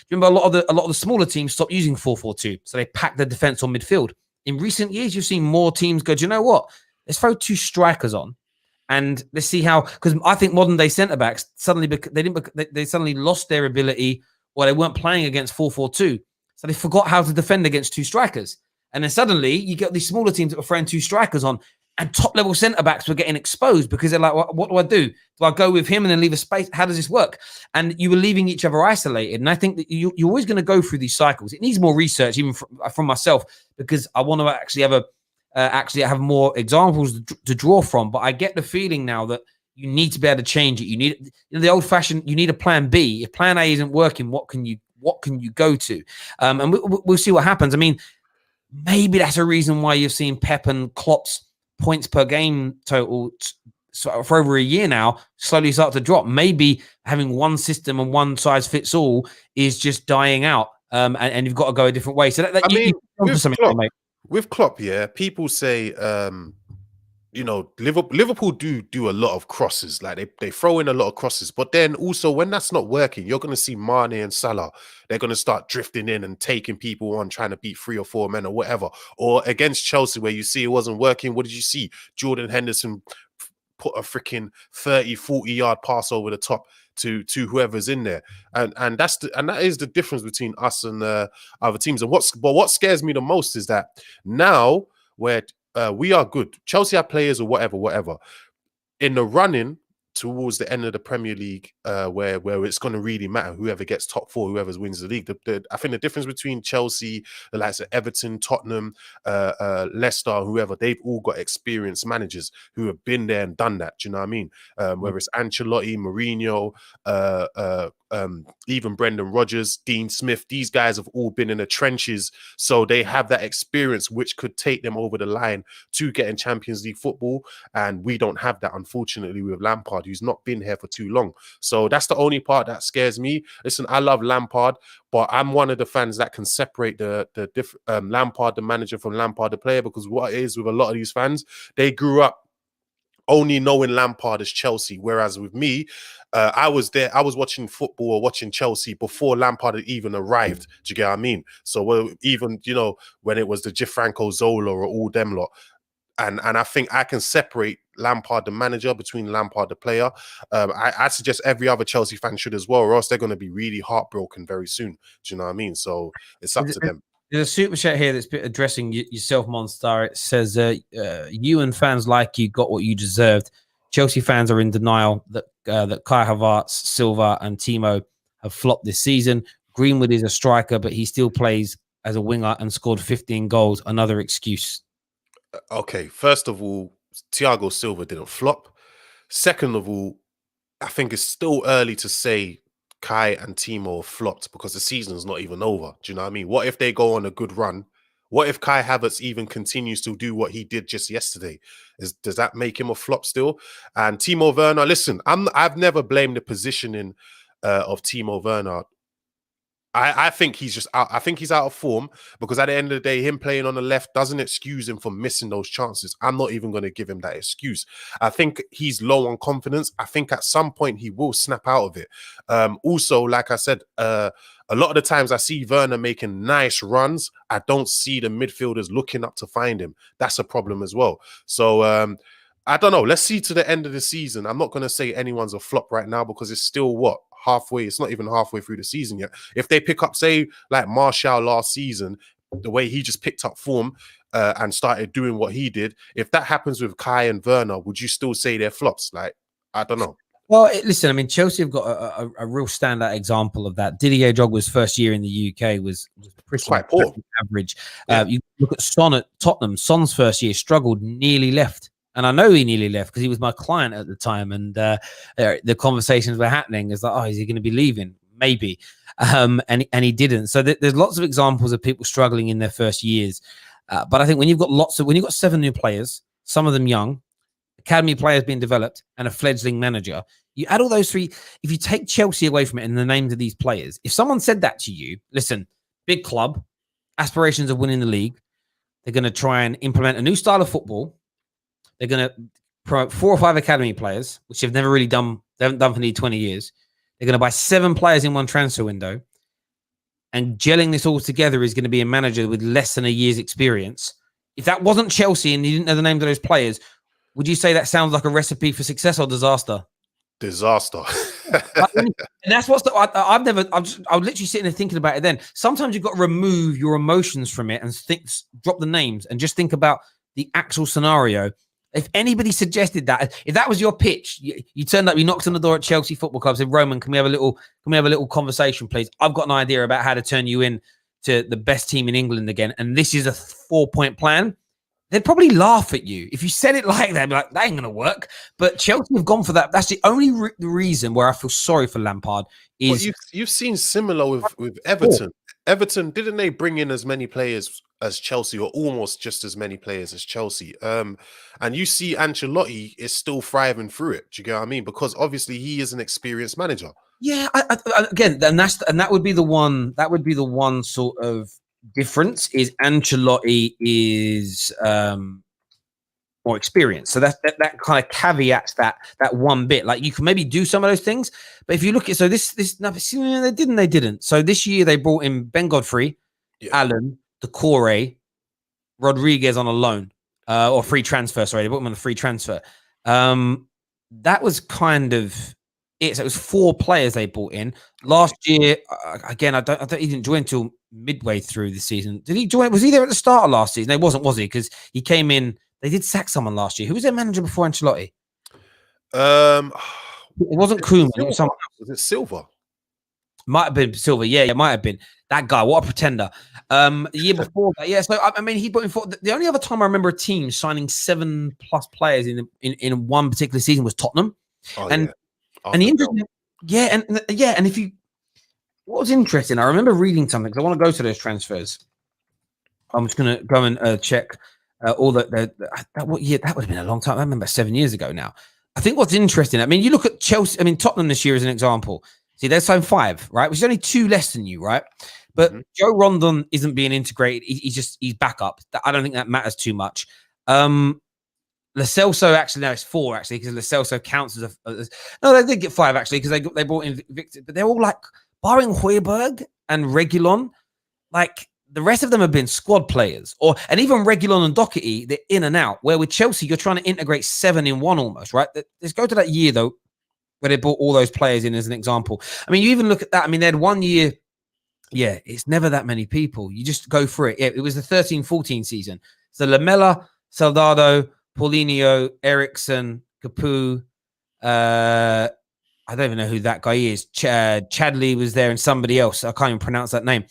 remember, a lot of the smaller teams stopped using 4-4-2, so they packed the defense on midfield. In recent years, you've seen more teams go, do you know what? Let's throw 2 strikers on, and let's see how. Because I think modern day centre backs suddenly they suddenly lost their ability, or they weren't playing against 4-4-2, so they forgot how to defend against 2 strikers. And then suddenly you get these smaller teams that were throwing 2 strikers on, and top level centre backs were getting exposed because they're like, what do I do? Do I go with him and then leave a space? How does this work? And you were leaving each other isolated. And I think that you're always going to go through these cycles. It needs more research, even from myself, because I want to actually have more examples to draw from. But I get the feeling now that you need to be able to change it. You need the old fashioned. You need a plan B. If plan A isn't working, what can you go to? And we'll see what happens. I mean, maybe that's a reason why you've seen Pep and Klopp's points per game total for over a year now slowly start to drop. Maybe having one system and one size fits all is just dying out, and you've got to go a different way. So with Klopp, yeah, people say Liverpool do a lot of crosses, like they throw in a lot of crosses, but then also when that's not working, you're going to see Mane and Salah, they're going to start drifting in and taking people on, trying to beat 3 or 4 men or whatever. Or against Chelsea, where you see it wasn't working, what did you see? Jordan Henderson put a freaking 30-40 yard pass over the top to whoever's in there, and that is the difference between us and other teams. And what scares me the most is that now where we are good. Chelsea have players or whatever. In the running towards the end of the Premier League, where it's going to really matter, whoever gets top 4, whoever wins the league. I think the difference between Chelsea, the likes of Everton, Tottenham, Leicester, whoever, they've all got experienced managers who have been there and done that. Do you know what I mean? Whether it's Ancelotti, Mourinho, even Brendan Rodgers, Dean Smith, these guys have all been in the trenches, so they have that experience which could take them over the line to get in Champions League football. And we don't have that, unfortunately, with Lampard, who's not been here for too long. So that's the only part that scares me. Listen, I love Lampard, but I'm one of the fans that can separate the Lampard, the manager, from Lampard, the player, because what it is with a lot of these fans, they grew up only knowing Lampard as Chelsea, whereas with me, I was watching football or watching Chelsea before Lampard had even arrived. Do you get what I mean? So even, when it was the Gianfranco Zola or all them lot, and I think I can separate Lampard the manager between Lampard the player. I suggest every other Chelsea fan should as well, or else they're going to be really heartbroken very soon. Do you know what I mean? So it's up to them. There's a super chat here that's addressing yourself, Monstar. It says, you and fans like you got what you deserved. Chelsea fans are in denial that Kai Havertz, Silva and Timo have flopped this season. Greenwood is a striker, but he still plays as a winger and scored 15 goals. Another excuse. Okay, first of all, Thiago Silva didn't flop. Second of all, I think it's still early to say Kai and Timo flopped because the season's not even over. Do you know what I mean? What if they go on a good run? What if Kai Havertz even continues to do what he did just yesterday? Does that make him a flop still? And Timo Werner, listen, I've never blamed the positioning of Timo Werner. I think he's just out. I think he's out of form because at the end of the day, him playing on the left doesn't excuse him for missing those chances. I'm not even going to give him that excuse. I think he's low on confidence. I think at some point he will snap out of it. Also, like I said, a lot of the times I see Werner making nice runs. I don't see the midfielders looking up to find him. That's a problem as well. So I don't know. Let's see to the end of the season. I'm not going to say anyone's a flop right now because it's still halfway. It's not even halfway through the season yet. If they pick up, say, like Martial last season, the way he just picked up form and started doing what he did, if that happens with Kai and Werner, would you still say they're flops? Like, I don't know. Well, listen, I mean, Chelsea have got a real standout example of that. Didier Drogba's first year in the UK was quite poor, average. Yeah. You look at Son at Tottenham. Son's first year struggled, nearly left. And I know he nearly left because he was my client at the time. And the conversations were happening. It's like, oh, is he going to be leaving? Maybe. And he didn't. So there's lots of examples of people struggling in their first years. But I think when you've got 7 new players, some of them young, academy players being developed, and a fledgling manager, you add all those three. If you take Chelsea away from it and the names of these players, if someone said that to you, listen, big club, aspirations of winning the league, they're going to try and implement a new style of football. They're going to promote 4 or 5 academy players, which they've never really done. They haven't done for nearly 20 years. They're going to buy 7 players in one transfer window. And gelling this all together is going to be a manager with less than a year's experience. If that wasn't Chelsea and you didn't know the names of those players, would you say that sounds like a recipe for success or disaster? Disaster. And that's what's I'm literally sitting there thinking about it then. Sometimes you've got to remove your emotions from it and drop the names and just think about the actual scenario. If anybody suggested that, if that was your pitch, you turned up, you knocked on the door at Chelsea Football Club, said, Roman, can we have a little conversation, please? I've got an idea about how to turn you in to the best team in England again, and this is a 4-point plan. They'd probably laugh at you. If you said it like that, be like, that ain't going to work. But Chelsea have gone for that. That's the only reason where I feel sorry for Lampard is... Well, you've seen similar with Everton. Everton, didn't they bring in as many players as Chelsea, or almost just as many players as Chelsea? And you see Ancelotti is still thriving through it. Do you get what I mean? Because obviously he is an experienced manager. Yeah, again, that would be the one. That would be the one sort of difference is Ancelotti is more experienced. So that kind of caveats that one bit. Like you can maybe do some of those things, but if you look at they didn't. So this year they brought in Ben Godfrey, Allen, Decore, Rodriguez on a loan or free transfer. Sorry, they brought him on a free transfer. That was kind of it. So it was 4 players they brought in last year. Again, he didn't join until midway through the season. Did he join? Was he there at the start of last season? No, he wasn't, was he? Because he came in. They did sack someone last year. Who was their manager before Ancelotti? It wasn't Koeman. It was someone else. Was it Silva? Might have been Silva. Yeah, it might have been that guy. What a pretender. The year before that, yeah. So I mean, he brought in the only other time I remember a team signing 7+ players in one particular season was Tottenham. And the interesting, and if you, what was interesting, I remember reading something because I want to go to those transfers. I'm just going to go and check all that. What year? That would have been a long time. I remember 7 years ago now. I think what's interesting, I mean, you look at Chelsea, I mean, Tottenham this year as an example. See, they're signed 5, right? Which is only 2 less than you, right? But Joe Rondon isn't being integrated. He's backup. I don't think that matters too much. Lo Celso, actually, now it's 4, actually, because Lo Celso counts as no, they did get 5, actually, because they brought in Victor. But they're all like, barring Højbjerg and Reguilon, like, the rest of them have been squad players, and even Reguilon and Doherty, they're in and out. Where with Chelsea, you're trying to integrate 7 in 1 almost, right? Let's go to that year, though, where they brought all those players in as an example. I mean, you even look at that. I mean, they had 1 year. Yeah, it's never that many people. You just go for it. Yeah, it was the 13-14 season. So Lamela, Soldado, Paulinho, Eriksson, Capu. I don't even know who that guy is. Chadley was there and somebody else. I can't even pronounce that name.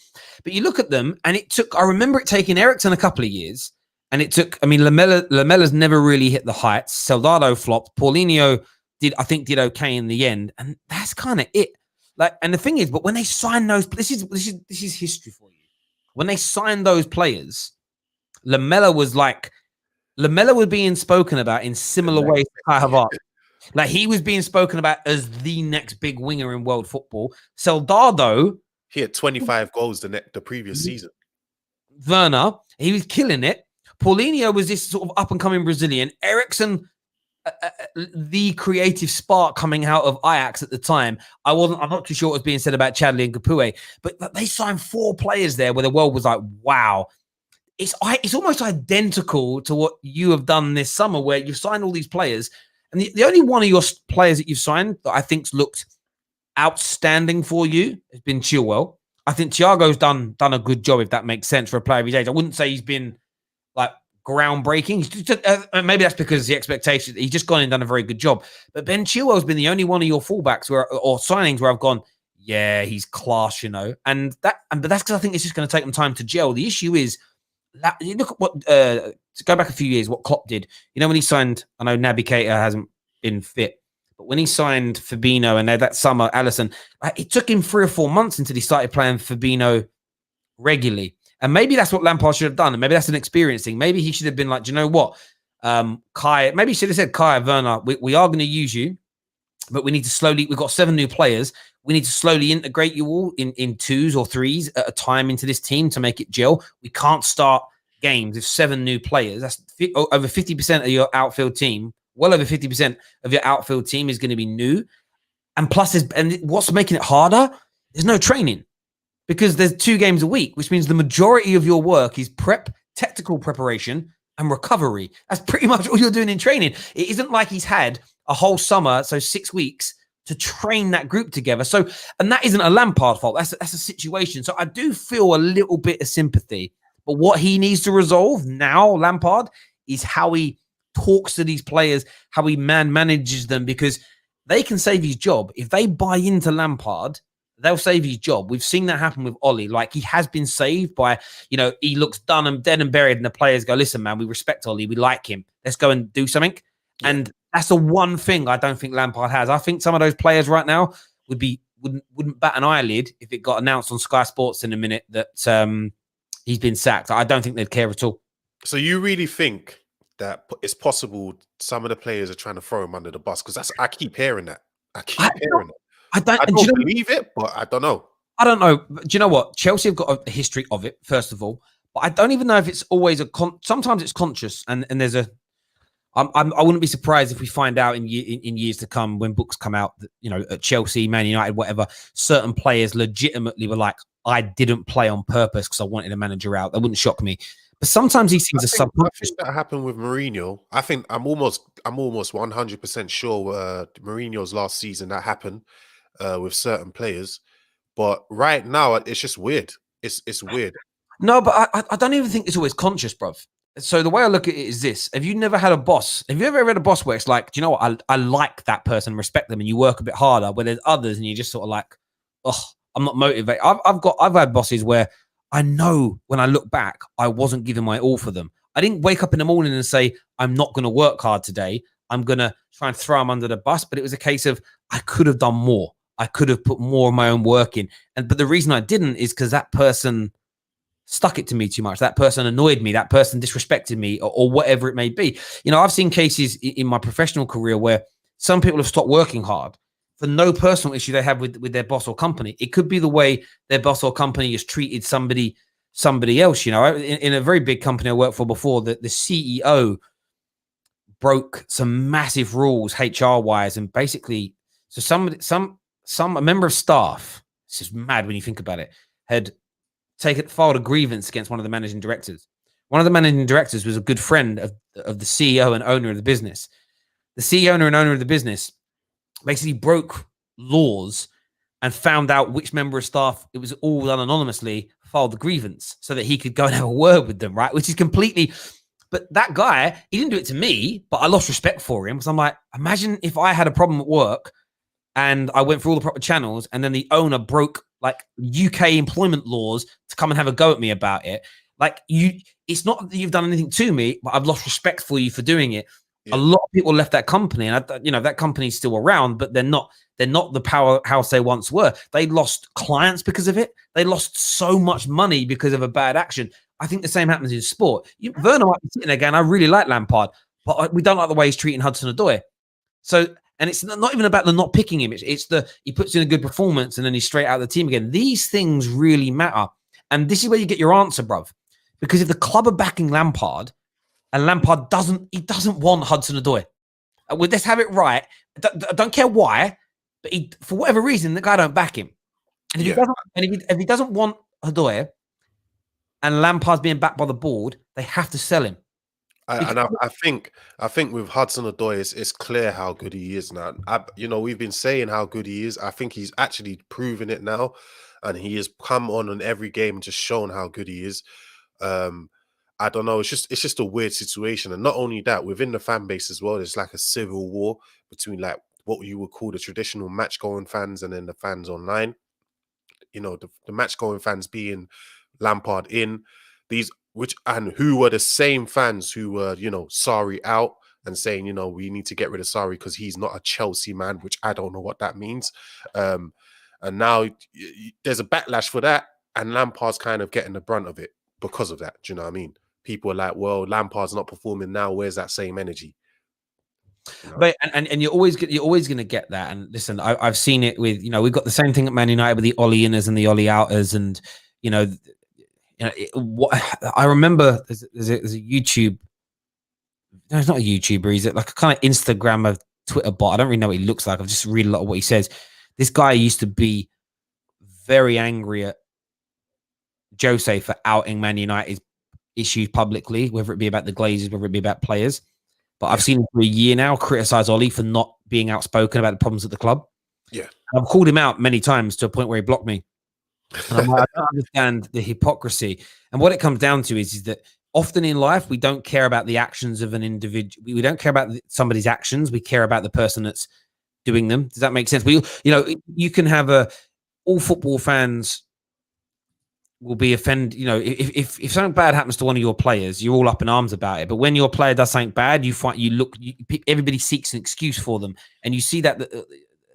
But you look at them, and I remember it taking Eriksson a couple of years. And it took, I mean, Lamela's never really hit the heights. Soldado flopped. Paulinho did okay in the end. And that's kind of it. Like, and the thing is, but when they signed those, this is history for you. When they signed those players, Lamela was being spoken about in similar ways to Kai Havertz. Like he was being spoken about as the next big winger in world football. Soldado, he had 25 goals the previous season. Werner, he was killing it. Paulinho was this sort of up and coming Brazilian. Eriksson, the creative spark coming out of Ajax at the time. I'm not too sure what was being said about Chadley and Capoue, but they signed 4 players there where the world was like, wow. It's almost identical to what you have done this summer, where you've signed all these players. And the only one of your players that you've signed that I think's looked outstanding for you has been Chilwell. I think Thiago's done a good job, if that makes sense, for a player of his age. I wouldn't say he's been like groundbreaking. Maybe that's because the expectation. He's just gone and done a very good job. But Ben Chilwell's been the only one of your fullbacks or signings where I've gone, yeah, he's class, you know. But that's because I think it's just going to take them time to gel. The issue is, you look at what to go back a few years, what Klopp did. You know, when he signed, I know Naby Keita hasn't been fit, but when he signed Fabinho and that summer, Alisson, it took him 3 or 4 months until he started playing Fabinho regularly. And maybe that's what Lampard should have done. And maybe that's an experience thing. Maybe he should have been like, do you know what? Maybe he should have said, Kai, Werner, we are going to use you, but we need to slowly, we've got 7 new players. We need to slowly integrate you all in 2s or 3s at a time into this team to make it gel. We can't start games with 7 new players. That's over 50% of your outfield team. Well over 50% of your outfield team is going to be new. And plus, and what's making it harder? There's no training because there's 2 games a week, which means the majority of your work is technical preparation, and recovery. That's pretty much all you're doing in training. It isn't like he's had a whole summer, so 6 weeks to train that group together. So, and that isn't a Lampard fault. That's a situation. So I do feel a little bit of sympathy. But what he needs to resolve now, Lampard, is how he talks to these players, how he manages them, because they can save his job. If they buy into Lampard, they'll save his job. We've seen that happen with Ollie. Like, he has been saved by, he looks done and dead and buried, and the players go, listen, man, we respect Ollie. We like him. Let's go and do something. Yeah. And that's the one thing I don't think Lampard has. I think some of those players right now wouldn't bat an eyelid if it got announced on Sky Sports in a minute that he's been sacked. I don't think they'd care at all. So you really think that it's possible some of the players are trying to throw him under the bus? Because I keep hearing that. I don't believe it, but I don't know. I don't know. Do you know what? Chelsea have got a history of it, first of all. But I don't even know if it's always sometimes it's conscious, and there's I wouldn't be surprised if we find out in years to come, when books come out that, at Chelsea, Man United, whatever, certain players legitimately were like, I didn't play on purpose because I wanted a manager out. That wouldn't shock me. But sometimes these things are subconscious. I think that happened with Mourinho. I think I'm almost 100% sure Mourinho's last season that happened with certain players. But right now, it's just weird. It's weird. No, but I don't even think it's always conscious, bruv. So the way I look at it is this: have you never had a boss? Have you ever had a boss where it's like, do you know what? I like that person, respect them, and you work a bit harder. Where there's others, and you're just sort of like, oh, I'm not motivated. I've had bosses where I know when I look back, I wasn't giving my all for them. I didn't wake up in the morning and say, I'm not going to work hard today. I'm going to try and throw them under the bus. But it was a case of, I could have done more. I could have put more of my own work in. But the reason I didn't is because that person stuck it to me too much. That person annoyed me. That person disrespected me, or whatever it may be. I've seen cases in my professional career where some people have stopped working hard for no personal issue they have with their boss or company. It could be the way their boss or company has treated somebody else. In a very big company I worked for before, the CEO broke some massive rules HR wise, and basically, so a member of staff, this is mad when you think about it, had filed a grievance against one of the managing directors. One of the managing directors was a good friend of the CEO and owner of the business. The CEO and owner of the business basically broke laws and found out which member of staff, it was all done anonymously, filed the grievance so that he could go and have a word with them, right? Which is completely, but that guy, he didn't do it to me, but I lost respect for him because I'm like, imagine if I had a problem at work and I went through all the proper channels and then the owner broke like UK employment laws to come and have a go at me about it. Like, it's not that you've done anything to me, but I've lost respect for you for doing it. Yeah. A lot of people left that company, and that company's still around, but they're not the powerhouse they once were. They lost clients because of it. They lost so much money because of a bad action. I think the same happens in sport. Werner might be sitting there going, I really like Lampard, but we don't like the way he's treating Hudson-Odoi. So, and it's not even about the not picking him. It's he puts in a good performance and then he's straight out of the team again. These things really matter. And this is where you get your answer, bruv. Because if the club are backing Lampard and Lampard doesn't want Hudson-Odoi, let's have it right. I don't care why, but for whatever reason, the guy don't back him. And if he doesn't want Odoi and Lampard's being backed by the board, they have to sell him. I think with Hudson-Odoi, it's clear how good he is now. We've been saying how good he is. I think he's actually proven it now, and he has come on every game and just shown how good he is. I don't know. It's just a weird situation, and not only that, within the fan base as well, there's like a civil war between like what you would call the traditional match-going fans and then the fans online. The match-going fans being Lampard in these. Who were the same fans who were, Sarri out and saying, we need to get rid of Sarri because he's not a Chelsea man, which I don't know what that means. And now there's a backlash for that, and Lampard's kind of getting the brunt of it because of that. Do you know what I mean? People are like, well, Lampard's not performing now. Where's that same energy? But and you're always going to get that. And listen, I've seen it with, we've got the same thing at Man United with the Ollie inners and the Ollie outers, and I remember there's a YouTube. No, it's not a YouTuber. He's like a kind of Instagrammer Twitter bot. I don't really know what he looks like. I've just read a lot of what he says. This guy used to be very angry at Jose for outing Man United's issues publicly, whether it be about the Glazers, whether it be about players. But I've seen him for a year now criticize Ollie for not being outspoken about the problems at the club. Yeah. And I've called him out many times to a point where he blocked me. And I'm like, I don't understand the hypocrisy. And what it comes down to is that often in life, we don't care about the actions of an individual. We don't care about somebody's actions. We care about the person that's doing them. Does that make sense? You can have all football fans will be offended. If something bad happens to one of your players, you're all up in arms about it. But when your player does something bad, everybody seeks an excuse for them. And you see that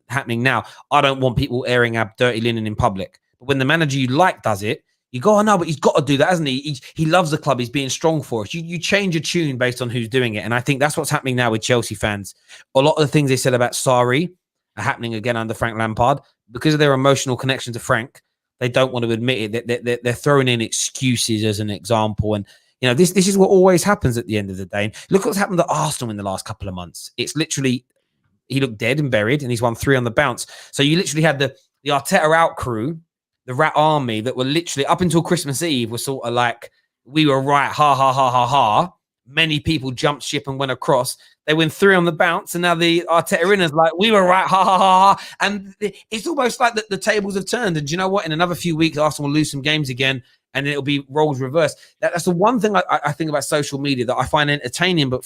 happening now. I don't want people airing our dirty linen in public. But when the manager you like does it, you go, oh no, but he's got to do that, hasn't he? He loves the club. He's being strong for us. You change a tune based on who's doing it. And I think that's what's happening now with Chelsea fans. A lot of the things they said about Sarri are happening again under Frank Lampard. Because of their emotional connection to Frank, they don't want to admit it. They're throwing in excuses as an example. And, this is what always happens at the end of the day. And look what's happened to Arsenal in the last couple of months. It's literally, he looked dead and buried, and he's won 3 on the bounce. So you literally had the Arteta out crew, the Rat Army, that were literally, up until Christmas Eve, were sort of like, we were right, ha, ha, ha, ha, ha. Many people jumped ship and went across. They win 3 on the bounce, and now the Arteta inners like, we were right, ha, ha, ha, ha. And it's almost like the tables have turned. And do you know what? In another few weeks, Arsenal will lose some games again, and it'll be roles reversed. That's the one thing I think about social media that I find entertaining but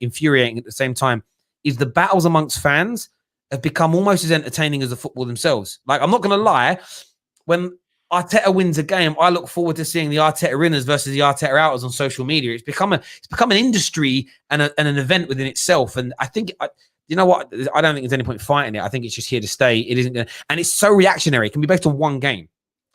infuriating at the same time, is the battles amongst fans have become almost as entertaining as the football themselves. Like, I'm not going to lie, when Arteta wins a game, I look forward to seeing the Arteta inners versus the Arteta outers on social media. It's become an industry and an event within itself. And I think, you know what? I don't think there's any point fighting it. I think it's just here to stay. It isn't going to, and it's so reactionary. It can be based on one game.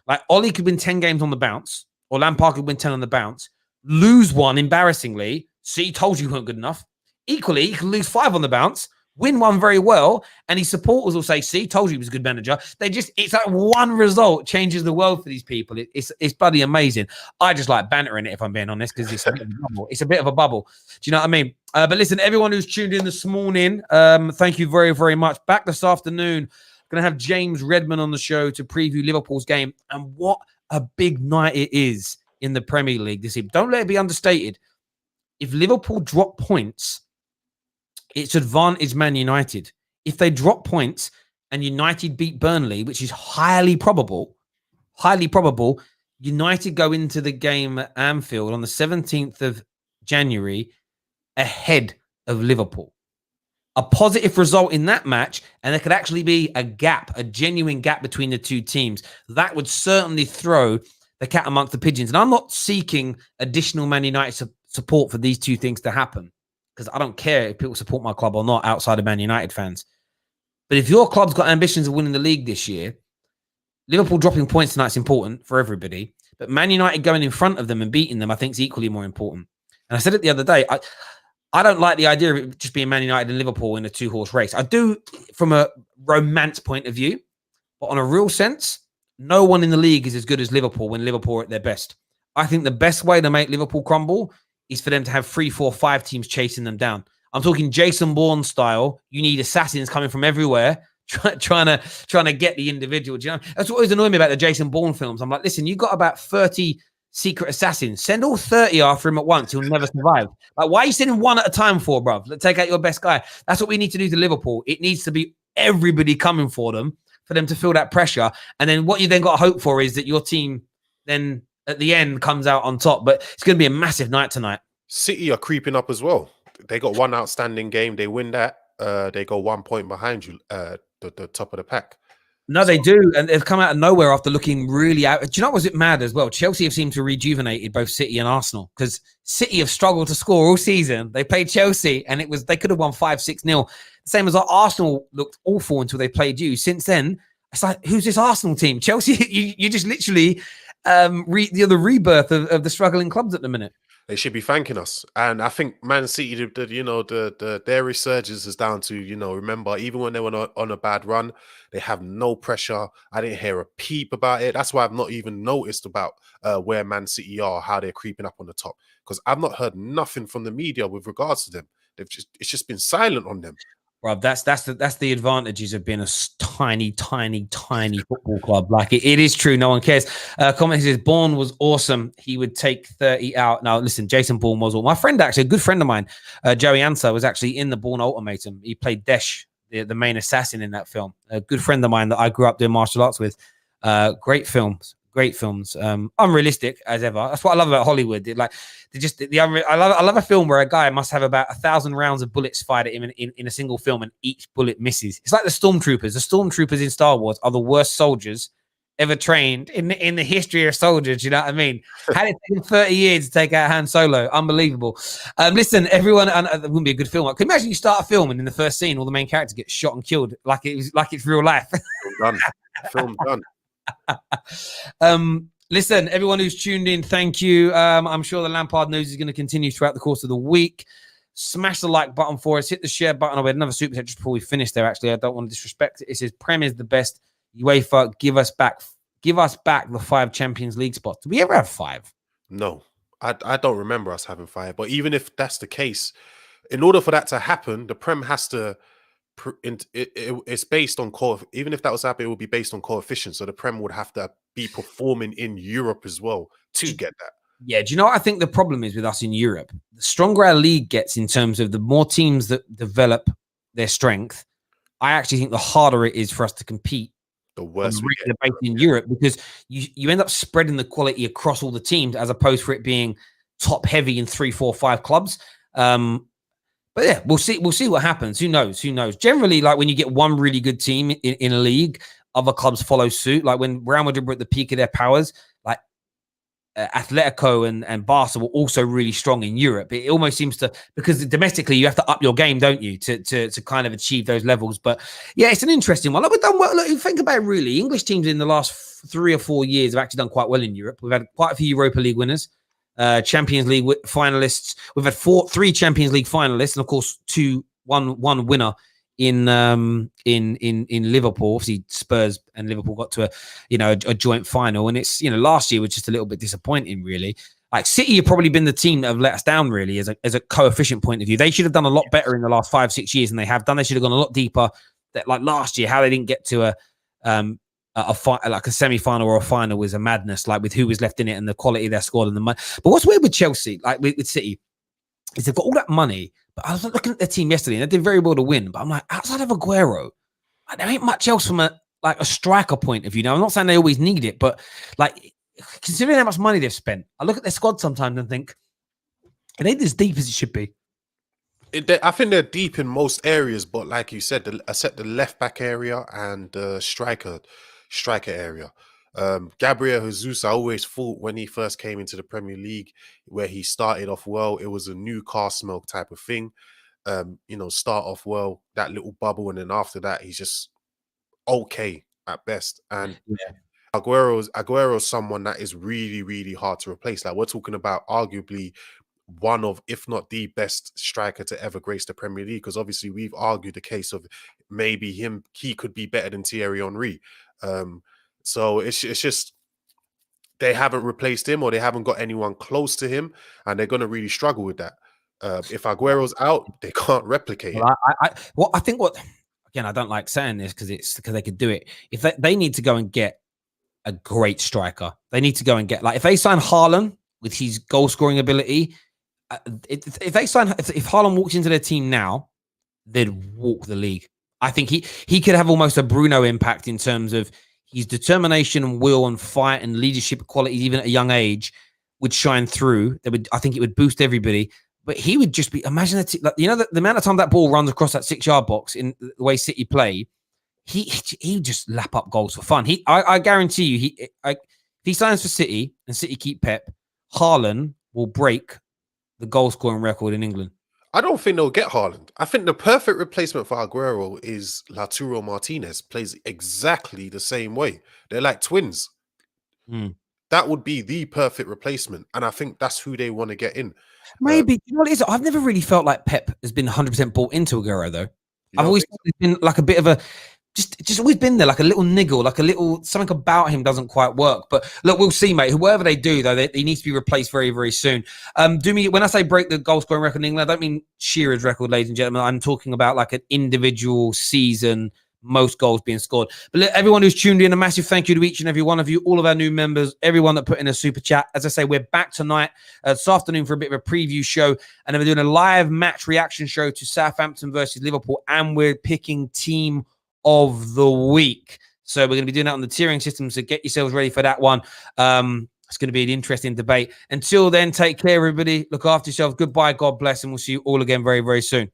Like, Ollie could win 10 games on the bounce, or Lampard could win 10 on the bounce, lose one embarrassingly. See, told you weren't good enough. Equally, he can lose 5 on the bounce, win one very well, and his supporters will say, see, told you he was a good manager. It's like one result changes the world for these people. It's bloody amazing. I just like bantering it, if I'm being honest, because it's a bit of a bubble. It's a bit of a bubble. Do you know what I mean? But listen, everyone who's tuned in this morning, thank you very, very much. Back this afternoon, going to have James Redmond on the show to preview Liverpool's game, and what a big night it is in the Premier League this evening. Don't let it be understated. If Liverpool drop points, it's advantage Man United. If they drop points and United beat Burnley, which is highly probable, United go into the game at Anfield on the 17th of January ahead of Liverpool. A positive result in that match, and there could actually be a genuine gap between the two teams. That would certainly throw the cat amongst the pigeons. And I'm not seeking additional Man United support for these two things to happen, because I don't care if people support my club or not outside of Man United fans. But if your club's got ambitions of winning the league this year, Liverpool dropping points tonight is important for everybody. But Man United going in front of them and beating them, I think, is equally more important. And I said it the other day, I don't like the idea of it just being Man United and Liverpool in a 2-horse race. I do from a romance point of view, but on a real sense, no one in the league is as good as Liverpool when Liverpool are at their best. I think the best way to make Liverpool crumble is for them to have 3, 4, 5 teams chasing them down. I'm talking Jason Bourne style. You need assassins coming from everywhere, trying to get the individual. Do you know? That's what always annoyed me about the Jason Bourne films. I'm like, listen, you got about 30 secret assassins. Send all 30 after him at once. He'll never survive. Like, why are you sending one at a time for, bruv? Let's take out your best guy. That's what we need to do to Liverpool. It needs to be everybody coming for them to feel that pressure. And then what you then got to hope for is that your team then at the end comes out on top. But it's going to be a massive night tonight. City are creeping up as well. They got one outstanding game. They win that. They go 1 point behind you, the top of the pack. No, they do. And they've come out of nowhere after looking really out. Do you know what was mad as well? Chelsea have seemed to rejuvenated both City and Arsenal, because City have struggled to score all season. They played Chelsea and they could have won 5-6-0. Same as Arsenal looked awful until they played you. Since then, it's like, who's this Arsenal team? Chelsea, you just literally you're the rebirth of the struggling clubs at the minute. They should be thanking us. And I think Man City, their resurgence is down to, remember, even when they were on a bad run, they have no pressure. I didn't hear a peep about it. That's why I've not even noticed about where Man City are, how they're creeping up on the top. Because I've not heard nothing from the media with regards to them. It's just been silent on them. Bro, that's the advantages of being a tiny football club. Like it is true, no one cares. Comment says Bourne was awesome. He would take 30 out. Now listen, Jason Bourne was all. My friend, actually, a good friend of mine, Joey Ansa, was actually in the Bourne Ultimatum. He played Desh, the main assassin in that film. A good friend of mine that I grew up doing martial arts with. Great films. Unrealistic as ever. That's what I love about Hollywood. I love a film where a guy must have about 1,000 rounds of bullets fired at him in a single film, and each bullet misses. It's like the stormtroopers. The stormtroopers in Star Wars are the worst soldiers ever trained in the history of soldiers. You know what I mean? Had it taken 30 years to take out Han Solo, unbelievable. Listen, everyone, it wouldn't be a good film. Can you imagine you start a film and in the first scene, all the main characters get shot and killed like it's real life? Film done. Listen, everyone who's tuned in, thank you. I'm sure the Lampard news is going to continue throughout the course of the week. Smash the like button for us. Hit the share button. I had another super chat just before we finish there. Actually, I don't want to disrespect it. It says Prem is the best. UEFA, give us back the 5 Champions League spots. Did we ever have 5? No, I don't remember us having 5. But even if that's the case, in order for that to happen, the Prem has to. It's based on even if that was happening, it would be based on coefficients. So the Prem would have to be performing in Europe as well to get that. Yeah, do you know what I think the problem is with us in Europe? The stronger our league gets in terms of the more teams that develop their strength, I actually think the harder it is for us to compete. The worse we get in Europe, because you end up spreading the quality across all the teams as opposed for it being top heavy in 3, 4, 5 clubs. But yeah, we'll see what happens. Who knows? Generally, like when you get one really good team in a league, other clubs follow suit. Like when Real Madrid were at the peak of their powers, like Atletico and Barca were also really strong in Europe. It almost seems to, because domestically you have to up your game, don't you, to kind of achieve those levels. But yeah, it's an interesting one. Like we've done well. Look, think about it, really. English teams in the last 3 or 4 years have actually done quite well in Europe. We've had quite a few Europa League winners. Champions League finalists. We've had 3 Champions League finalists, and of course, one winner in Liverpool. Obviously, Spurs and Liverpool got to a joint final, and it's last year was just a little bit disappointing, really. Like City have probably been the team that have let us down, really, as a coefficient point of view. They should have done a lot better in the last 5-6 years than they have done. They should have gone a lot deeper. That like last year, how they didn't get to like a semi-final or a final was a madness, like with who was left in it and the quality of their squad and the money. But what's weird with Chelsea, like with City, is they've got all that money. But I was looking at their team yesterday and they did very well to win. But I'm like, outside of Aguero, like, there ain't much else from a striker point of view. Now, I'm not saying they always need it, but like considering how much money they've spent, I look at their squad sometimes and think, are they as deep as it should be? I think they're deep in most areas, but like you said, the left back area and the striker area. Gabriel Jesus, I always thought when he first came into the Premier League, where he started off well, it was a Newcastle type of thing. Start off well, that little bubble, and then after that, he's just okay at best. And Aguero's someone that is really, really hard to replace. Like we're talking about arguably one of, if not the best striker to ever grace the Premier League, because obviously we've argued the case of maybe he could be better than Thierry Henry. So it's just they haven't replaced him, or they haven't got anyone close to him, and they're going to really struggle with that. If Aguero's out, they can't replicate it. I think again, I don't like saying this because they could do it. If they need to go and get a great striker, they need to go and get, like, if they sign Haaland with his goal scoring ability, if Haaland walks into their team now, they'd walk the league. I think he could have almost a Bruno impact in terms of his determination and will and fight and leadership qualities, even at a young age, would shine through. I think it would boost everybody. But he would just be, imagine the amount of time that ball runs across that 6-yard box in the way City play, he just lap up goals for fun. I guarantee you, if he signs for City and City keep Pep, Haaland will break the goal scoring record in England. I don't think they'll get Haaland. I think the perfect replacement for Aguero is Lautaro Martinez. Plays exactly the same way. They're like twins. That would be the perfect replacement. And I think that's who they want to get in. Maybe. You know what it is? I've never really felt like Pep has been 100% bought into Aguero, though. I've always thought he's been like a bit of a... just always been there, like a little niggle, like a little something about him doesn't quite work. But look, we'll see, mate. Whoever they do, though, they need to be replaced very, very soon. When I say break the goal scoring record in England, I don't mean Shearer's record, ladies and gentlemen. I'm talking about like an individual season, most goals being scored. But look, everyone who's tuned in, a massive thank you to each and every one of you, all of our new members, everyone that put in a super chat. As I say, we're back tonight, this afternoon, for a bit of a preview show, and then we're doing a live match reaction show to Southampton versus Liverpool, and we're picking team of the week. So we're going to be doing that on the tiering system, so get yourselves ready for that one. It's going to be an interesting debate. Until then, take care, everybody. Look after yourselves. Goodbye. God bless. And we'll see you all again very, very soon.